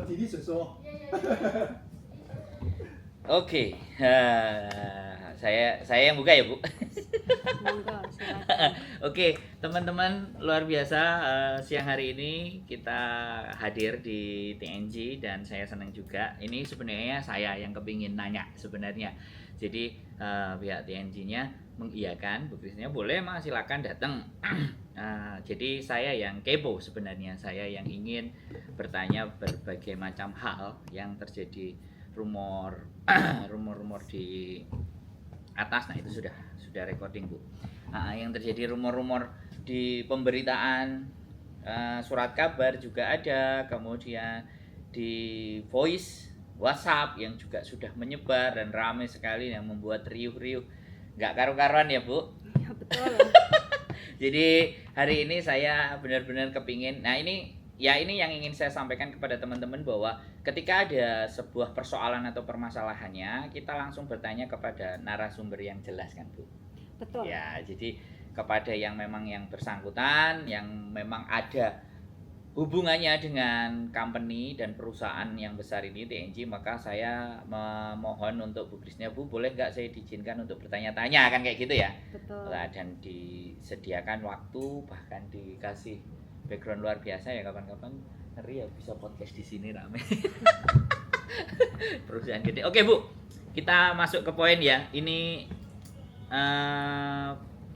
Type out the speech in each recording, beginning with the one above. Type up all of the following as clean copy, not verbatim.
弟弟说。Oke, saya yang buka ya Bu. Monggo, silakan. Oke, teman-teman luar biasa, siang hari ini kita hadir di TNG dan saya senang juga. Ini sebenarnya saya yang kepingin nanya sebenarnya. Jadi pihak TNG-nya mengiyakan, Bu Krisnya boleh Mas silakan datang. Jadi saya yang kepo sebenarnya, saya yang ingin bertanya berbagai macam hal yang terjadi, rumor di atas. Nah itu sudah recording Bu. Yang terjadi rumor-rumor di pemberitaan, surat kabar juga ada, kemudian di voice WhatsApp yang juga sudah menyebar dan ramai sekali yang membuat riuh-riuh nggak karu-karuan ya Bu. Ya, betul. Jadi hari ini saya benar-benar kepingin, nah ini yang ingin saya sampaikan kepada teman-teman bahwa ketika ada sebuah persoalan atau permasalahannya, kita langsung bertanya kepada narasumber yang jelas kan Bu. Betul. Ya, jadi kepada yang memang yang bersangkutan, yang memang ada hubungannya dengan company dan perusahaan yang besar ini TNG, maka saya memohon untuk Bu Krisnya, Bu boleh nggak saya diizinkan untuk bertanya-tanya, kan kayak gitu ya. Betul. Nah, dan disediakan waktu, bahkan dikasih background luar biasa ya, kapan-kapan ngeri ya bisa podcast di sini rame. Perusahaan gede. Oke Bu, kita masuk ke poin ya. Ini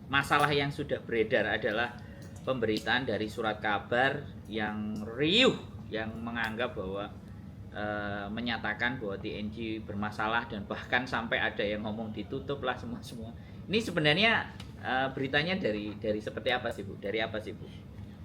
masalah yang sudah beredar adalah pemberitaan dari surat kabar yang riuh, yang menganggap bahwa menyatakan bahwa TNG bermasalah dan bahkan sampai ada yang ngomong ditutup lah semua. Ini sebenarnya beritanya dari seperti apa sih Bu? Dari apa sih Bu?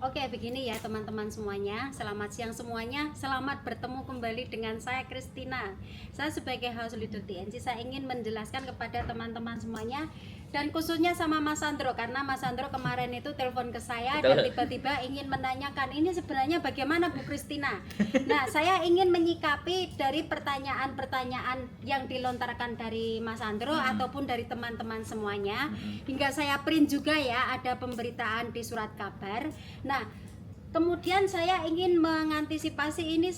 Oke, begini ya teman-teman semuanya. Selamat siang semuanya. Selamat bertemu kembali dengan saya Kristina. Saya sebagai house leader TNG, saya ingin menjelaskan kepada teman-teman semuanya dan khususnya sama Mas Sandro, karena Mas Sandro kemarin itu telepon ke saya. Betul. Dan tiba-tiba ingin menanyakan ini sebenarnya bagaimana Bu Kristina. Nah, saya ingin menyikapi dari pertanyaan-pertanyaan yang dilontarkan dari Mas Sandro ataupun dari teman-teman semuanya. Hingga saya print juga ya, ada pemberitaan di surat kabar. Nah, kemudian saya ingin mengantisipasi ini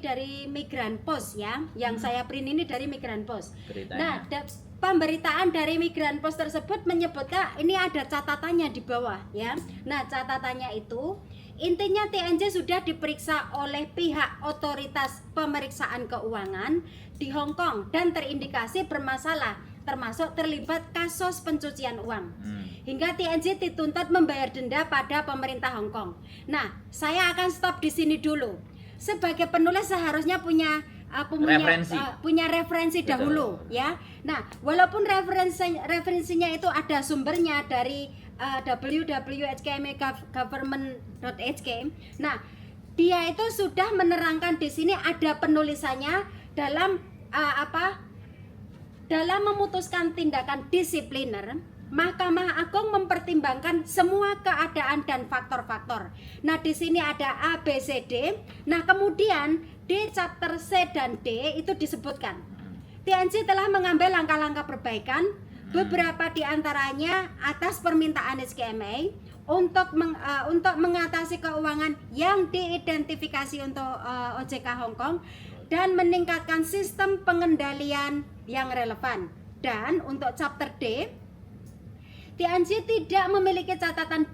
dari Migran Post ya, yang saya print ini dari Migran Post. Beritanya. Nah, pemberitaan dari Migran Post tersebut menyebutkan ini ada catatannya di bawah ya. Nah, catatannya itu intinya TNJ sudah diperiksa oleh pihak otoritas pemeriksaan keuangan di Hong Kong dan terindikasi bermasalah, termasuk terlibat kasus pencucian uang. Hingga TNJ dituntut membayar denda pada pemerintah Hong Kong. Nah, saya akan stop di sini dulu. Sebagai penulis seharusnya punya referensi Betul. dahulu ya. Nah, walaupun referensinya itu ada sumbernya dari www.hkmagovernment.hk. Nah, dia itu sudah menerangkan di sini ada penulisannya dalam dalam memutuskan tindakan disipliner. Mahkamah Agung mempertimbangkan semua keadaan dan faktor-faktor. Nah, di sini ada A, B, C, D. Nah, kemudian di chapter C dan D itu disebutkan TNG telah mengambil langkah-langkah perbaikan, beberapa di antaranya atas permintaan HKMA untuk mengatasi keuangan yang diidentifikasi untuk OJK Hong Kong dan meningkatkan sistem pengendalian yang relevan. Dan untuk chapter D, TNG tidak memiliki catatan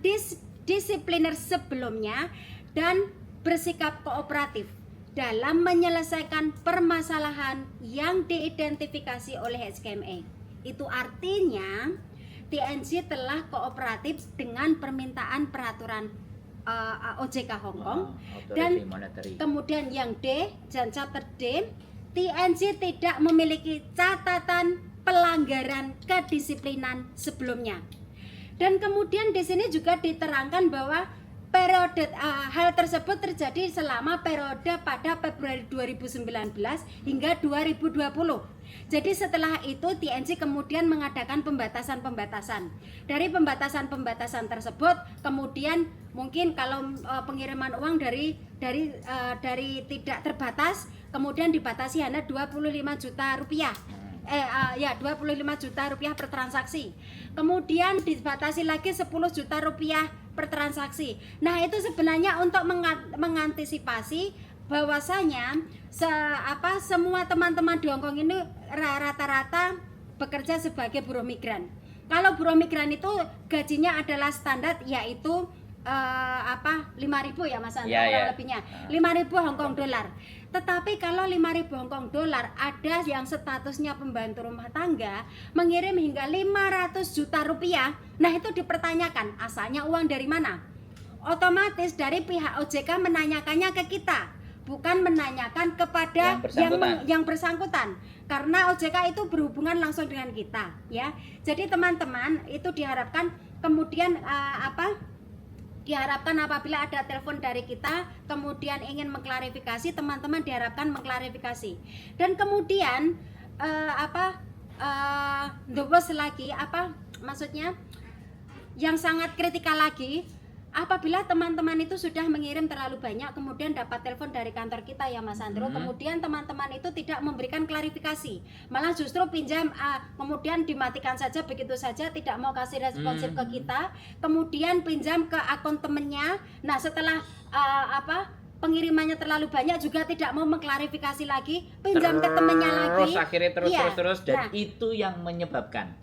disipliner sebelumnya dan bersikap kooperatif dalam menyelesaikan permasalahan yang diidentifikasi oleh HKMA. Itu artinya TNG telah kooperatif dengan permintaan peraturan OJK Hong Kong. Dan kemudian yang D, chapter D, TNG tidak memiliki catatan pelanggaran kedisiplinan sebelumnya. Dan kemudian di sini juga diterangkan bahwa periode hal tersebut terjadi selama periode pada Februari 2019 hingga 2020. Jadi setelah itu TNG kemudian mengadakan pembatasan-pembatasan. Dari pembatasan-pembatasan tersebut kemudian mungkin kalau pengiriman uang dari tidak terbatas kemudian dibatasi hanya 25 juta rupiah. 25 juta rupiah per transaksi. Kemudian dibatasi lagi 10 juta rupiah per transaksi. Nah, itu sebenarnya untuk mengantisipasi bahwasanya semua teman-teman di Hong Kong ini rata-rata bekerja sebagai buruh migran. Kalau buruh migran itu gajinya adalah standar, yaitu 5.000 ya Mas Andro, kurang lebihnya 5.000 Hong Kong dolar. Tetapi kalau 5.000 Hong Kong dolar, ada yang statusnya pembantu rumah tangga mengirim hingga 500 juta rupiah. Nah, itu dipertanyakan asalnya uang dari mana. Otomatis dari pihak OJK menanyakannya ke kita, bukan menanyakan kepada yang bersangkutan, karena OJK itu berhubungan langsung dengan kita, ya. Jadi teman-teman itu diharapkan kemudian diharapkan apabila ada telepon dari kita kemudian ingin mengklarifikasi, teman-teman diharapkan mengklarifikasi. Dan kemudian the worst lagi, maksudnya yang sangat kritikal lagi, apabila teman-teman itu sudah mengirim terlalu banyak kemudian dapat telepon dari kantor kita ya Mas Andro, kemudian teman-teman itu tidak memberikan klarifikasi, malah justru pinjam kemudian dimatikan saja begitu saja, tidak mau kasih responsif ke kita, kemudian pinjam ke akun temennya. Nah, setelah pengirimannya terlalu banyak juga tidak mau mengklarifikasi lagi, pinjam ke temennya lagi, akhirnya terus dan itu yang menyebabkan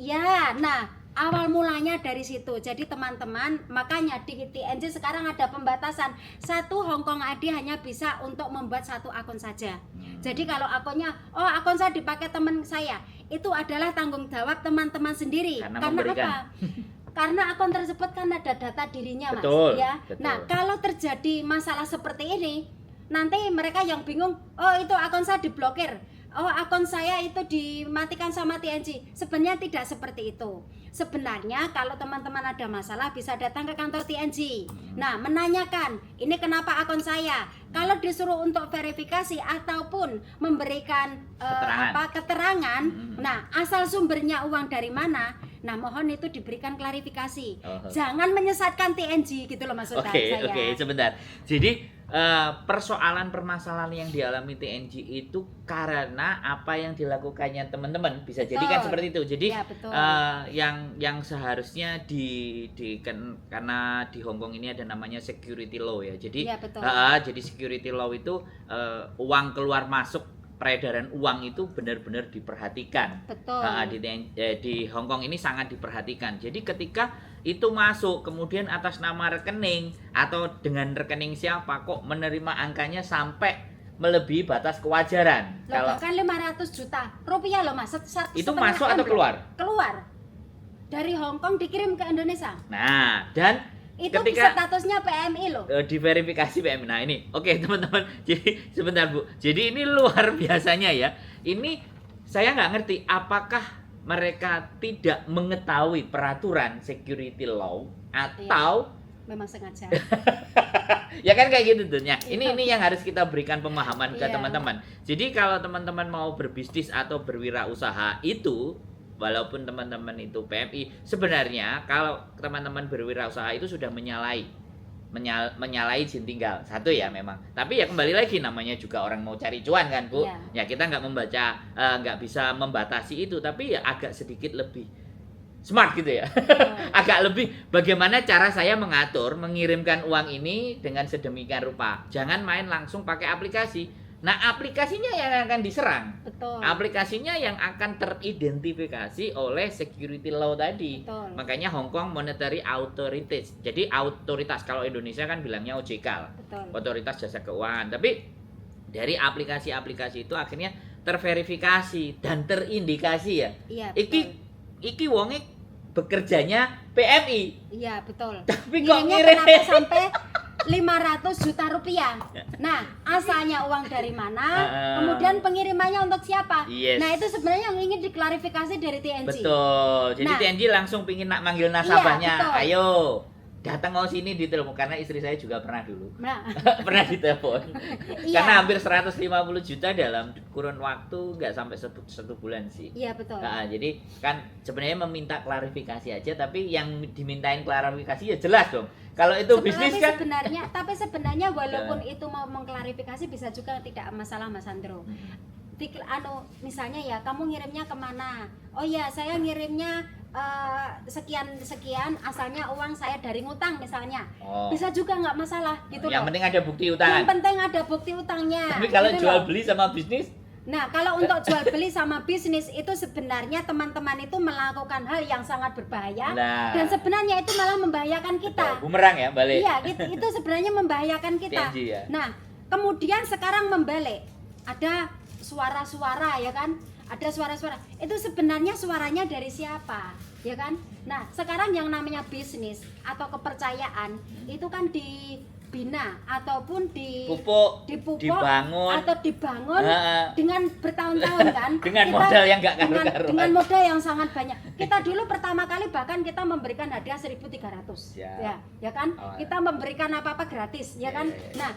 awal mulanya dari situ. Jadi teman-teman, makanya di TNG sekarang ada pembatasan, satu Hong Kong ID hanya bisa untuk membuat satu akun saja. Jadi kalau akunnya, akun saya dipakai teman saya, itu adalah tanggung jawab teman-teman sendiri. Karena apa? Karena akun tersebut kan ada data dirinya, Mas. Betul. Nah, kalau terjadi masalah seperti ini, nanti mereka yang bingung, itu akun saya diblokir, akun saya itu dimatikan sama TNG. Sebenarnya tidak seperti itu. Sebenarnya kalau teman-teman ada masalah bisa datang ke kantor TNG. Nah, menanyakan, ini kenapa akun saya? Kalau disuruh untuk verifikasi ataupun memberikan keterangan, nah asal sumbernya uang dari mana? Nah, mohon itu diberikan klarifikasi. Jangan menyesatkan TNG gitu loh maksud saya. Oke, sebentar. Jadi permasalahan yang dialami TNG itu karena apa yang dilakukannya teman-teman, bisa jadi kan seperti itu. Jadi yang seharusnya karena di Hong Kong ini ada namanya security law ya. Jadi jadi security law itu uang keluar masuk, peredaran uang itu benar-benar diperhatikan. Betul. Di Hong Kong ini sangat diperhatikan. Jadi ketika itu masuk kemudian atas nama rekening atau dengan rekening siapa kok menerima angkanya sampai melebihi batas kewajaran. Kalau kan 500 juta rupiah loh Mas. Itu masuk atau keluar? Keluar. Dari Hong Kong dikirim ke Indonesia. Nah, dan itu ketika statusnya PMI loh. Diverifikasi PMI. Nah, ini oke teman-teman. Jadi sebentar Bu. Jadi ini luar biasanya ya. Ini saya nggak ngerti apakah mereka tidak mengetahui peraturan security law atau memang sengaja. Ya kan kayak gitu tuh. Ini yang harus kita berikan pemahaman ke teman-teman. Jadi kalau teman-teman mau berbisnis atau berwirausaha itu, walaupun teman-teman itu PMI, sebenarnya kalau teman-teman berwirausaha itu sudah menyalahi izin tinggal satu ya memang. Tapi ya kembali lagi namanya juga orang mau cari cuan kan Bu. Ya kita nggak bisa membatasi itu, tapi ya agak sedikit lebih smart gitu ya. Agak lebih bagaimana cara saya mengirimkan uang ini dengan sedemikian rupa. Jangan main langsung pakai aplikasi. Nah, aplikasinya yang akan diserang. Betul. Aplikasinya yang akan teridentifikasi oleh security law tadi. Betul. Makanya Hong Kong Monetary Authority. Jadi otoritas, kalau Indonesia kan bilangnya OJK. Betul. Otoritas Jasa Keuangan. Tapi dari aplikasi-aplikasi itu akhirnya terverifikasi dan terindikasi ya. Iya, Iki wonge bekerjanya PMI. Iya, betul. Tapi kok kenapa sampai 500 juta rupiah. Nah, asalnya uang dari mana? Kemudian pengirimannya untuk siapa? Yes. Nah, itu sebenarnya yang ingin diklarifikasi dari TNG. Betul. Jadi TNG langsung pingin manggil nasabahnya. Ayo, datang mau sini ditelepon, karena istri saya juga pernah dulu. Pernah ditelepon. Karena hampir 150 juta dalam kurun waktu nggak sampai satu bulan sih. Iya, betul. Nah, jadi kan sebenarnya meminta klarifikasi aja, tapi yang dimintain klarifikasi ya jelas dong. Kalau itu bisnis kan sebenarnya walaupun itu mau mengklarifikasi bisa juga tidak masalah Mas Andro. Misalnya ya kamu ngirimnya kemana? Oh ya, saya ngirimnya sekian asalnya uang saya dari ngutang misalnya, Oh. bisa juga nggak masalah gitu Yang loh. penting ada bukti Yang utangan. penting ada bukti utangnya. Tapi kalau gitu jual loh. beli sama bisnis, Nah, kalau untuk jual beli sama bisnis itu sebenarnya teman-teman itu melakukan hal yang sangat berbahaya nah, dan sebenarnya itu malah membahayakan kita. bumerang ya balik. Iya, itu sebenarnya membahayakan kita. TNG ya. Nah, kemudian sekarang membalik. Ada suara-suara ya kan? Ada suara-suara. Itu sebenarnya suaranya dari siapa? Ya kan? Nah, sekarang yang namanya bisnis atau kepercayaan itu kan dibina ataupun Pupuk, dipupuk dibangun, atau dibangun Heeh. dengan bertahun-tahun kan. Dengan modal yang nggak dengan, karu-karuan. dengan modal yang sangat banyak. Kita dulu pertama kali bahkan kita memberikan hadiah 1.300. Ya. Ya kan? Oh, Kita memberikan apa-apa gratis, ya kan? Ya. Nah,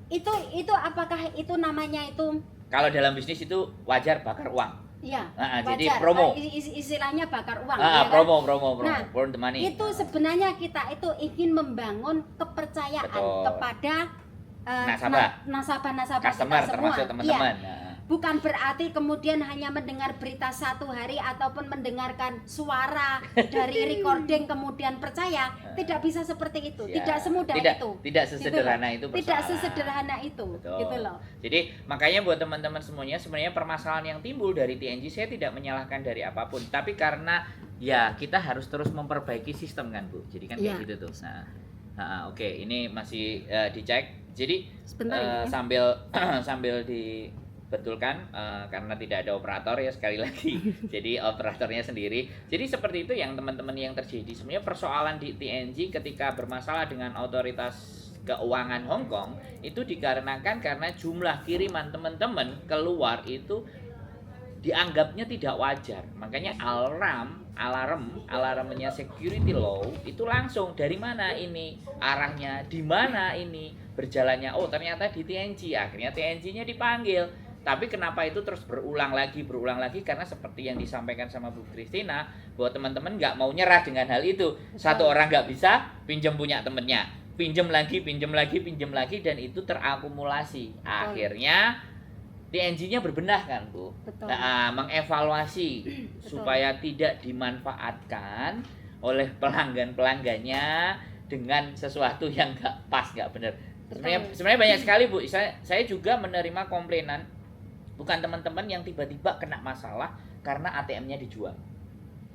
itu apakah itu namanya itu Kalau dalam bisnis itu wajar bakar uang. ya Jadi wajar. promo. Istilahnya bakar uang ya kan? Promo, Nah, burn the money. Itu sebenarnya kita itu ingin membangun kepercayaan Betul. kepada Nasabah. nasabah-nasabah Customer kita semua. termasuk Iya. teman-teman. Nah, Bukan berarti kemudian hanya mendengar berita satu hari ataupun mendengarkan suara dari recording kemudian percaya. Tidak bisa seperti itu. ya, Tidak semudah tidak, itu. Tidak sesederhana Tidak itu persoalan. sesederhana itu. Betul. Gitu loh. Jadi makanya buat teman-teman semuanya, sebenarnya permasalahan yang timbul dari TNG saya tidak menyalahkan dari apapun, tapi karena ya kita harus terus memperbaiki sistem kan Bu. Jadi kan Iya. kayak gitu tuh. Oke, ini masih dicek. Jadi Sebentar ya. sambil dibetulkan karena tidak ada operator ya sekali lagi. Jadi operatornya sendiri. Jadi seperti itu yang teman-teman yang terjadi. Sebenarnya persoalan di TNG ketika bermasalah dengan otoritas keuangan Hong Kong itu dikarenakan karena jumlah kiriman teman-teman keluar itu dianggapnya tidak wajar. Makanya alarmnya security law itu langsung dari mana ini arahnya, di mana ini berjalannya. Oh, ternyata di TNG. Akhirnya TNG-nya dipanggil. Tapi kenapa itu terus berulang lagi karena seperti yang disampaikan sama Bu Christina bahwa teman-teman nggak mau nyerah dengan hal itu. Satu orang nggak bisa, pinjam punya temennya, pinjam lagi dan itu terakumulasi. Akhirnya TNG-nya berbenah kan Bu. Betul. Nah, mengevaluasi supaya tidak dimanfaatkan oleh pelanggannya dengan sesuatu yang nggak pas, nggak benar. Sebenarnya banyak sekali Bu. Saya juga menerima komplainan bukan teman-teman yang tiba-tiba kena masalah karena ATM-nya dijual.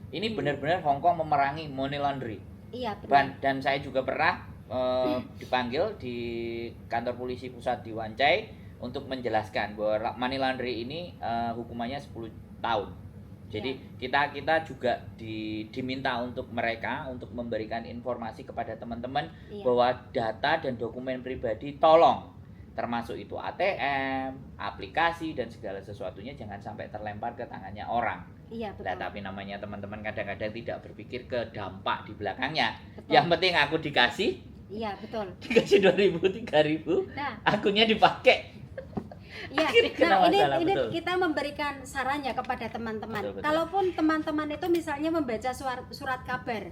Ini benar-benar Hong Kong memerangi money laundry. Iya, benar. Dan saya juga pernah dipanggil di kantor polisi pusat di Wan Chai untuk menjelaskan bahwa money laundry ini hukumannya 10 tahun. Jadi kita juga diminta untuk mereka untuk memberikan informasi kepada teman-teman bahwa data dan dokumen pribadi tolong, termasuk itu ATM, aplikasi dan segala sesuatunya jangan sampai terlempar ke tangannya orang. Iya, betul. Nah, tapi namanya teman-teman kadang-kadang tidak berpikir ke dampak di belakangnya. Betul. Yang penting aku dikasih Iya, betul. dikasih 2.000 3.000, Nah, akunnya dipakai. ya, Akhirnya kena nah masalah, ini betul. kita memberikan sarannya kepada teman-teman. Betul. Kalaupun teman-teman itu misalnya membaca surat kabar,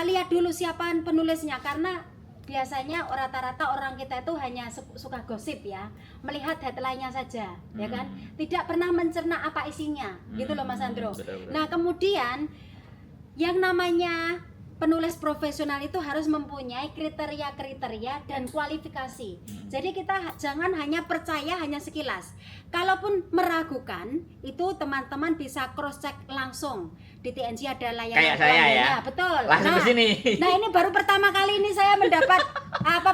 lihat dulu siapa penulisnya karena biasanya rata-rata orang kita itu hanya suka gosip ya, melihat headline-nya saja, ya kan, tidak pernah mencerna apa isinya, gitu loh Mas Andro. Betul. Nah kemudian yang namanya penulis profesional itu harus mempunyai kriteria-kriteria dan kualifikasi. Jadi kita jangan hanya percaya hanya sekilas. Kalaupun meragukan, itu teman-teman bisa cross check langsung. Di TNG ada layanan Kayak saya ya. Betul. Langsung ke sini. Nah, ini baru pertama kali ini saya mendapat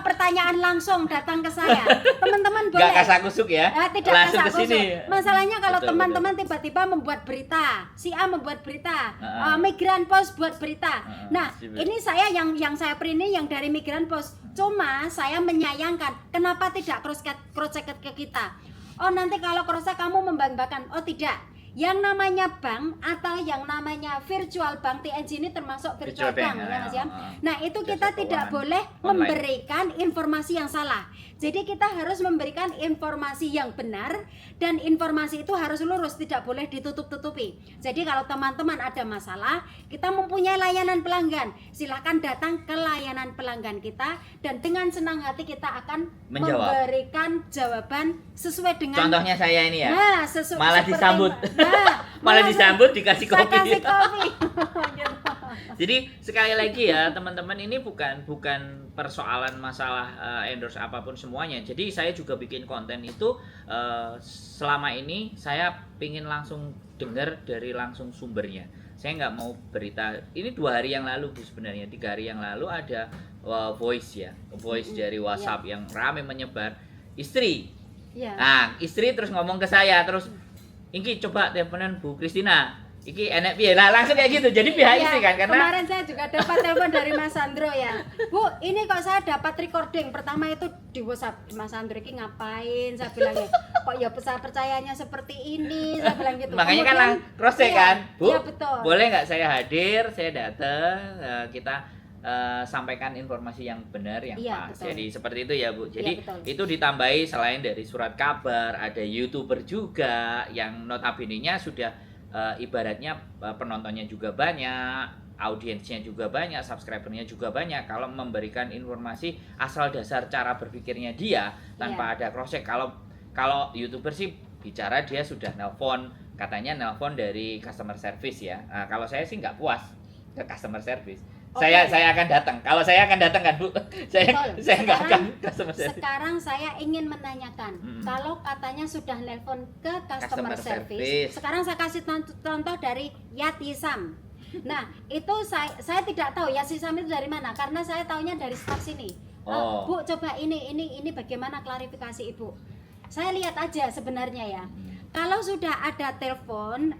pertanyaan langsung datang ke saya. Teman-teman boleh. Gak kasak-kusuk ya. Tidak Langsung ke kasak-kusuk. sini. Masalahnya kalau Betul, teman-teman tiba-tiba membuat berita, si A membuat berita, Heeh. Migran Post buat berita. Heeh, Nah, sip. ini saya yang saya print ini yang dari Migran Post. Cuma saya menyayangkan kenapa tidak cross check ke kita. Oh, nanti kalau cross check kamu membanggakan. Oh, tidak. Yang namanya bank atau yang namanya virtual bank TNG ini termasuk virtual bank, ya Mas Yam. Nah, itu kita tidak boleh memberikan informasi yang salah. Jadi kita harus memberikan informasi yang benar dan informasi itu harus lurus, tidak boleh ditutup-tutupi. Jadi kalau teman-teman ada masalah, kita mempunyai layanan pelanggan, silahkan datang ke layanan pelanggan kita dan dengan senang hati kita akan memberikan jawaban sesuai dengan. Contohnya saya ini ya. Nah, malah disambut. Malah disambut dikasih kopi. Kasih kopi. Jadi sekali lagi ya teman-teman, ini bukan persoalan masalah endorse apapun semuanya. Jadi saya juga bikin konten itu selama ini saya pingin langsung dengar dari langsung sumbernya. Saya nggak mau berita. Ini 2 hari yang lalu Bu, sebenarnya 3 hari yang lalu ada voice dari WhatsApp yang rame menyebar istri. Nah istri terus ngomong ke saya terus, "Iki coba teleponan Bu Kristina. Iki enak piye." Nah, langsung kayak gitu. Jadi pihak istri kan, karena kemarin saya juga dapat telepon dari Mas Sandro ya. "Bu, ini kok saya dapat recording." Pertama itu di WhatsApp, "Mas Sandro iki ngapain?" Saya bilangnya, "Kok ya percayanya seperti ini?" Saya bilang gitu. Makanya kan cross check kan, "Bu, betul. boleh nggak saya hadir, saya datang, kita sampaikan informasi yang benar, yang pas." Betul. Jadi seperti itu ya Bu. Jadi betul. itu ditambahi selain dari surat kabar, ada YouTuber juga yang notabene-nya sudah ibaratnya penontonnya juga banyak, audiensnya juga banyak, subscribernya juga banyak. Kalau memberikan informasi asal dasar cara berpikirnya dia tanpa ada cross check. Kalau YouTuber sih bicara dia sudah nelpon, katanya nelpon dari customer service ya. Nah, kalau saya sih nggak puas ke customer service. Saya akan datang. Kalau saya akan datang kan Bu. Saya nggak akan customer service. Sekarang saya ingin menanyakan, kalau katanya sudah nelpon ke customer service, sekarang saya kasih contoh dari Yatisam. Nah, itu saya tidak tahu Yatisam itu dari mana, karena saya taunya dari staff sini. Bu, coba ini bagaimana klarifikasi Ibu? Saya lihat aja sebenarnya ya. Kalau sudah ada telepon,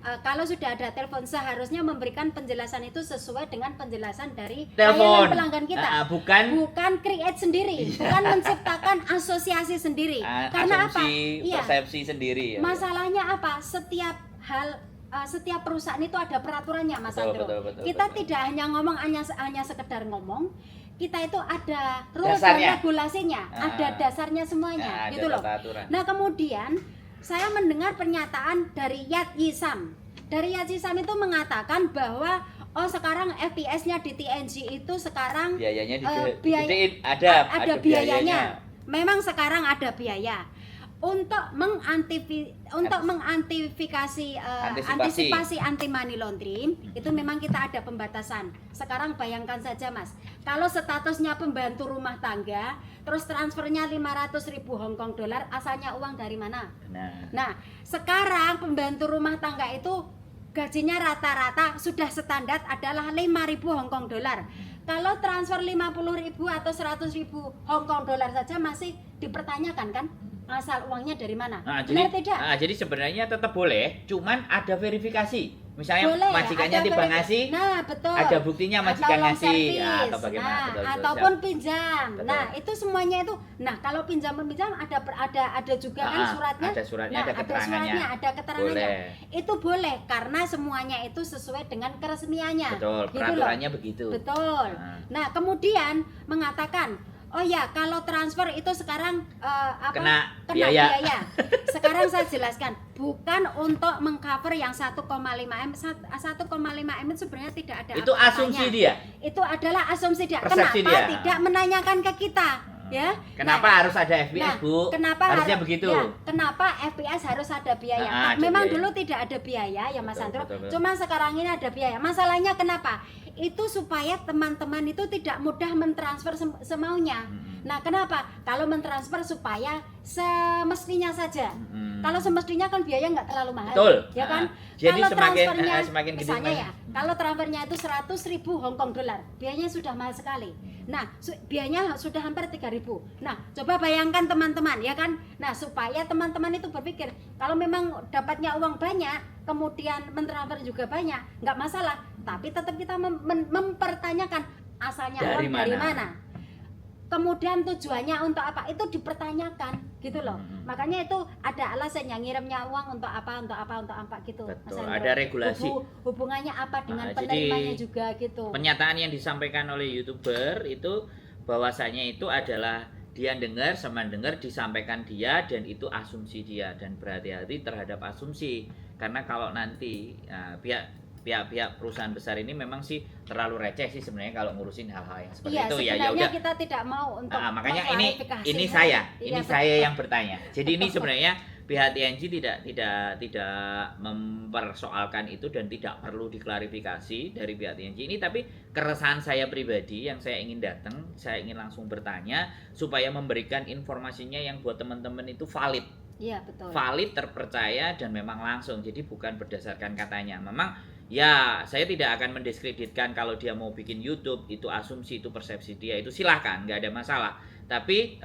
seharusnya memberikan penjelasan itu sesuai dengan penjelasan dari layanan pelanggan kita. Bukan create sendiri, bukan menciptakan asosiasi sendiri. Karena apa? Persepsi sendiri ya. Masalahnya apa? Setiap perusahaan itu ada peraturannya, Mas Andro. Kita tidak hanya ngomong hanya sekedar ngomong. Kita itu ada rules dan regulasinya, ada dasarnya semuanya, gitu loh. Nah, kemudian saya mendengar pernyataan dari Yatisam. Dari Yatisam itu mengatakan bahwa sekarang FPS-nya di TNG itu sekarang biayanya ada biayanya. Memang sekarang ada biaya. Untuk mengantisipasi anti money laundering itu memang kita ada pembatasan. Sekarang bayangkan saja Mas, kalau statusnya pembantu rumah tangga, terus transfernya 500.000 Hongkong dolar, asalnya uang dari mana? Nah, sekarang pembantu rumah tangga itu gajinya rata-rata sudah standar adalah 5.000 Hongkong dolar. Kalau transfer 50.000 atau 100.000 Hongkong dolar saja masih dipertanyakan kan? Asal uangnya dari mana? Benar tidak? Jadi sebenarnya tetap boleh, cuman ada verifikasi. Misalnya majikannya tiba ngasih, betul. Ada buktinya majikan ngasih, atau bagaimana? Ataupun pinjam. Betul. Nah, itu semuanya itu. Nah, kalau pinjam ada juga kan suratnya. Ada suratnya, ada keterangannya. Ada keterangannya. Itu boleh karena semuanya itu sesuai dengan keresmiannya. Betul. Peraturannya begitu. Betul. Nah, kemudian mengatakan, "Oh ya, kalau transfer itu sekarang kena biaya." Sekarang saya jelaskan, bukan untuk mengcover yang 1,5M. 1,5M itu sebenarnya tidak ada. Itu asumsi dia. Itu adalah asumsi dia. Persepsi Kenapa dia tidak menanyakan ke kita? Ya. Kenapa harus ada FPS, Bu? Kenapa harusnya begitu? Ya, kenapa FPS harus ada biaya? Memang dulu tidak ada biaya ya Mas Andro. Cuma sekarang ini ada biaya. Masalahnya kenapa? Itu supaya teman-teman itu tidak mudah mentransfer semaunya. Nah, kenapa? Kalau mentransfer supaya semestinya saja. Kalau semestinya kan biaya nggak terlalu mahal, ya kan? Jadi kalau transfernya semakin misalnya ya, kalau transfernya itu 100.000 Hongkong dolar, biayanya sudah mahal sekali. Nah, biayanya sudah hampir 3.000. Nah, coba bayangkan teman-teman, ya kan? Nah, supaya teman-teman itu berpikir, kalau memang dapatnya uang banyak, kemudian mentransfer juga banyak, nggak masalah. Tapi tetap kita mempertanyakan asalnya uang dari mana. Kemudian tujuannya untuk apa itu dipertanyakan gitu loh. Makanya itu ada alasan yang ngirimnya uang untuk apa gitu. Betul. Ada regulasi. Hubungannya apa dengan penerimanya juga gitu. Pernyataan yang disampaikan oleh YouTuber itu bahwasanya itu adalah dia dengar sama dengar disampaikan dia dan itu asumsi dia, dan berhati-hati terhadap asumsi karena kalau nanti pihak perusahaan besar ini memang sih terlalu receh sih sebenarnya kalau ngurusin hal-hal yang seperti itu ya. Sebenarnya kita tidak mau untuk makanya ini Iya, saya yang bertanya. Jadi ini sebenarnya pihak TNG tidak mempersoalkan itu dan tidak perlu diklarifikasi dari pihak TNG ini, tapi keresahan saya pribadi yang saya ingin datang, saya ingin langsung bertanya supaya memberikan informasinya yang buat teman-teman itu valid. Iya, betul. Valid, terpercaya dan memang langsung. Jadi bukan berdasarkan katanya. Memang ya saya tidak akan mendiskreditkan kalau dia mau bikin YouTube, itu asumsi, itu persepsi dia, itu silahkan, nggak ada masalah. Tapi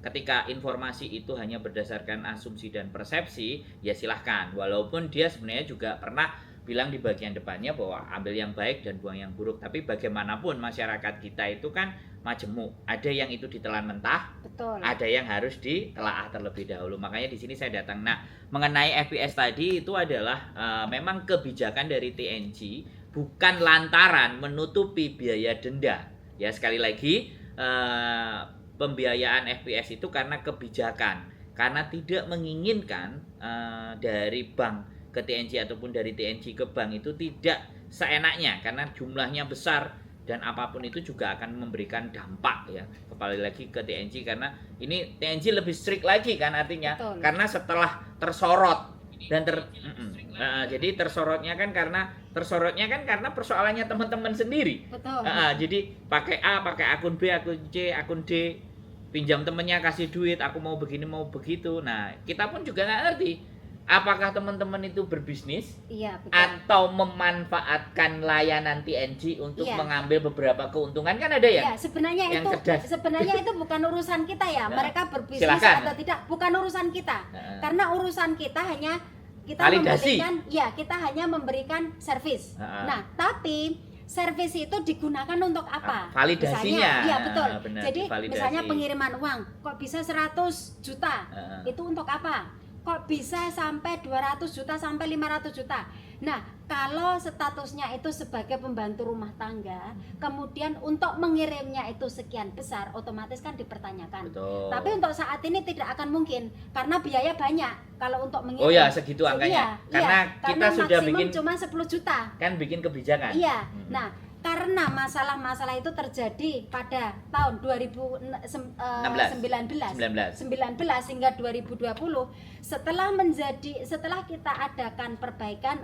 ketika informasi itu hanya berdasarkan asumsi dan persepsi, ya silahkan. Walaupun dia sebenarnya juga pernah bilang di bagian depannya bahwa ambil yang baik dan buang yang buruk. Tapi bagaimanapun masyarakat kita itu kan majemuk. Ada yang itu ditelan mentah, betul. Ada yang harus ditelaah terlebih dahulu. Makanya di sini saya datang. Nah, mengenai FPS tadi itu adalah memang kebijakan dari TNG, bukan lantaran menutupi biaya denda. Ya sekali lagi pembiayaan FPS itu karena kebijakan, karena tidak menginginkan dari bank ke TNG ataupun dari TNG ke bank itu tidak seenaknya, karena jumlahnya besar dan apapun itu juga akan memberikan dampak ya, kembali lagi ke TNG karena ini TNG lebih strict lagi kan artinya. Betul. Karena setelah tersorot dan jadi tersorotnya kan karena persoalannya teman-teman sendiri. Betul. Jadi pakai A, pakai akun B, akun C, akun D, pinjam temennya kasih duit, aku mau begini mau begitu. Nah kita pun juga nggak ngerti apakah teman-teman itu berbisnis, iya, betul, atau memanfaatkan layanan TNG untuk mengambil beberapa keuntungan, kan ada ya? Sebenarnya yang itu bukan urusan kita ya. Mereka berbisnis silakan. atau tidak bukan urusan kita. Karena urusan kita hanya kita validasi. kita hanya memberikan servis. Nah, tapi servis itu digunakan untuk apa? Validasinya. Iya, betul. Benar, jadi validasi. Misalnya pengiriman uang, kok bisa 100 juta? Itu untuk apa? Kok bisa sampai 200 juta sampai 500 juta? Nah, kalau statusnya itu sebagai pembantu rumah tangga, kemudian untuk mengirimnya itu sekian besar, otomatis kan dipertanyakan. Betul. Tapi untuk saat ini tidak akan mungkin karena biaya banyak kalau untuk mengirim. Oh ya, segitu angkanya. Karena kita sudah bikin cuma 10 juta. Kan bikin kebijakan. Iya. Nah, karena masalah-masalah itu terjadi pada tahun 2019 hingga 2020, setelah kita adakan perbaikan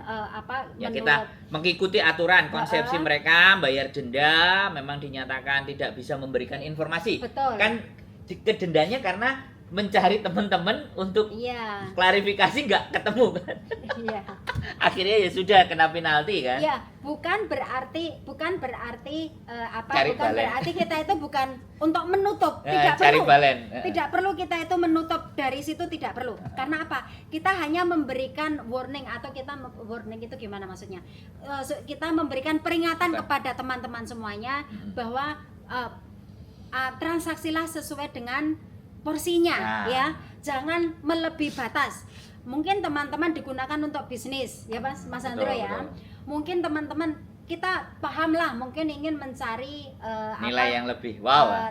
kita mengikuti aturan konsepsi mereka, bayar denda, memang dinyatakan tidak bisa memberikan informasi. Betul. Kan kedendanya karena mencari teman-teman untuk klarifikasi nggak ketemu kan. Iya. Akhirnya ya sudah kena penalti kan. Iya, bukan berarti balen. berarti kita itu bukan untuk menutup, tidak perlu. Balen. Tidak perlu kita itu menutup dari situ, tidak perlu. Karena apa? Kita hanya memberikan warning atau warning itu gimana maksudnya? Kita memberikan peringatan kepada teman-teman semuanya bahwa transaksilah sesuai dengan porsinya, ya, jangan melebihi batas. Mungkin teman-teman digunakan untuk bisnis, ya Mas Andro ya. Betul. Mungkin teman-teman kita pahamlah, mungkin ingin mencari nilai yang lebih,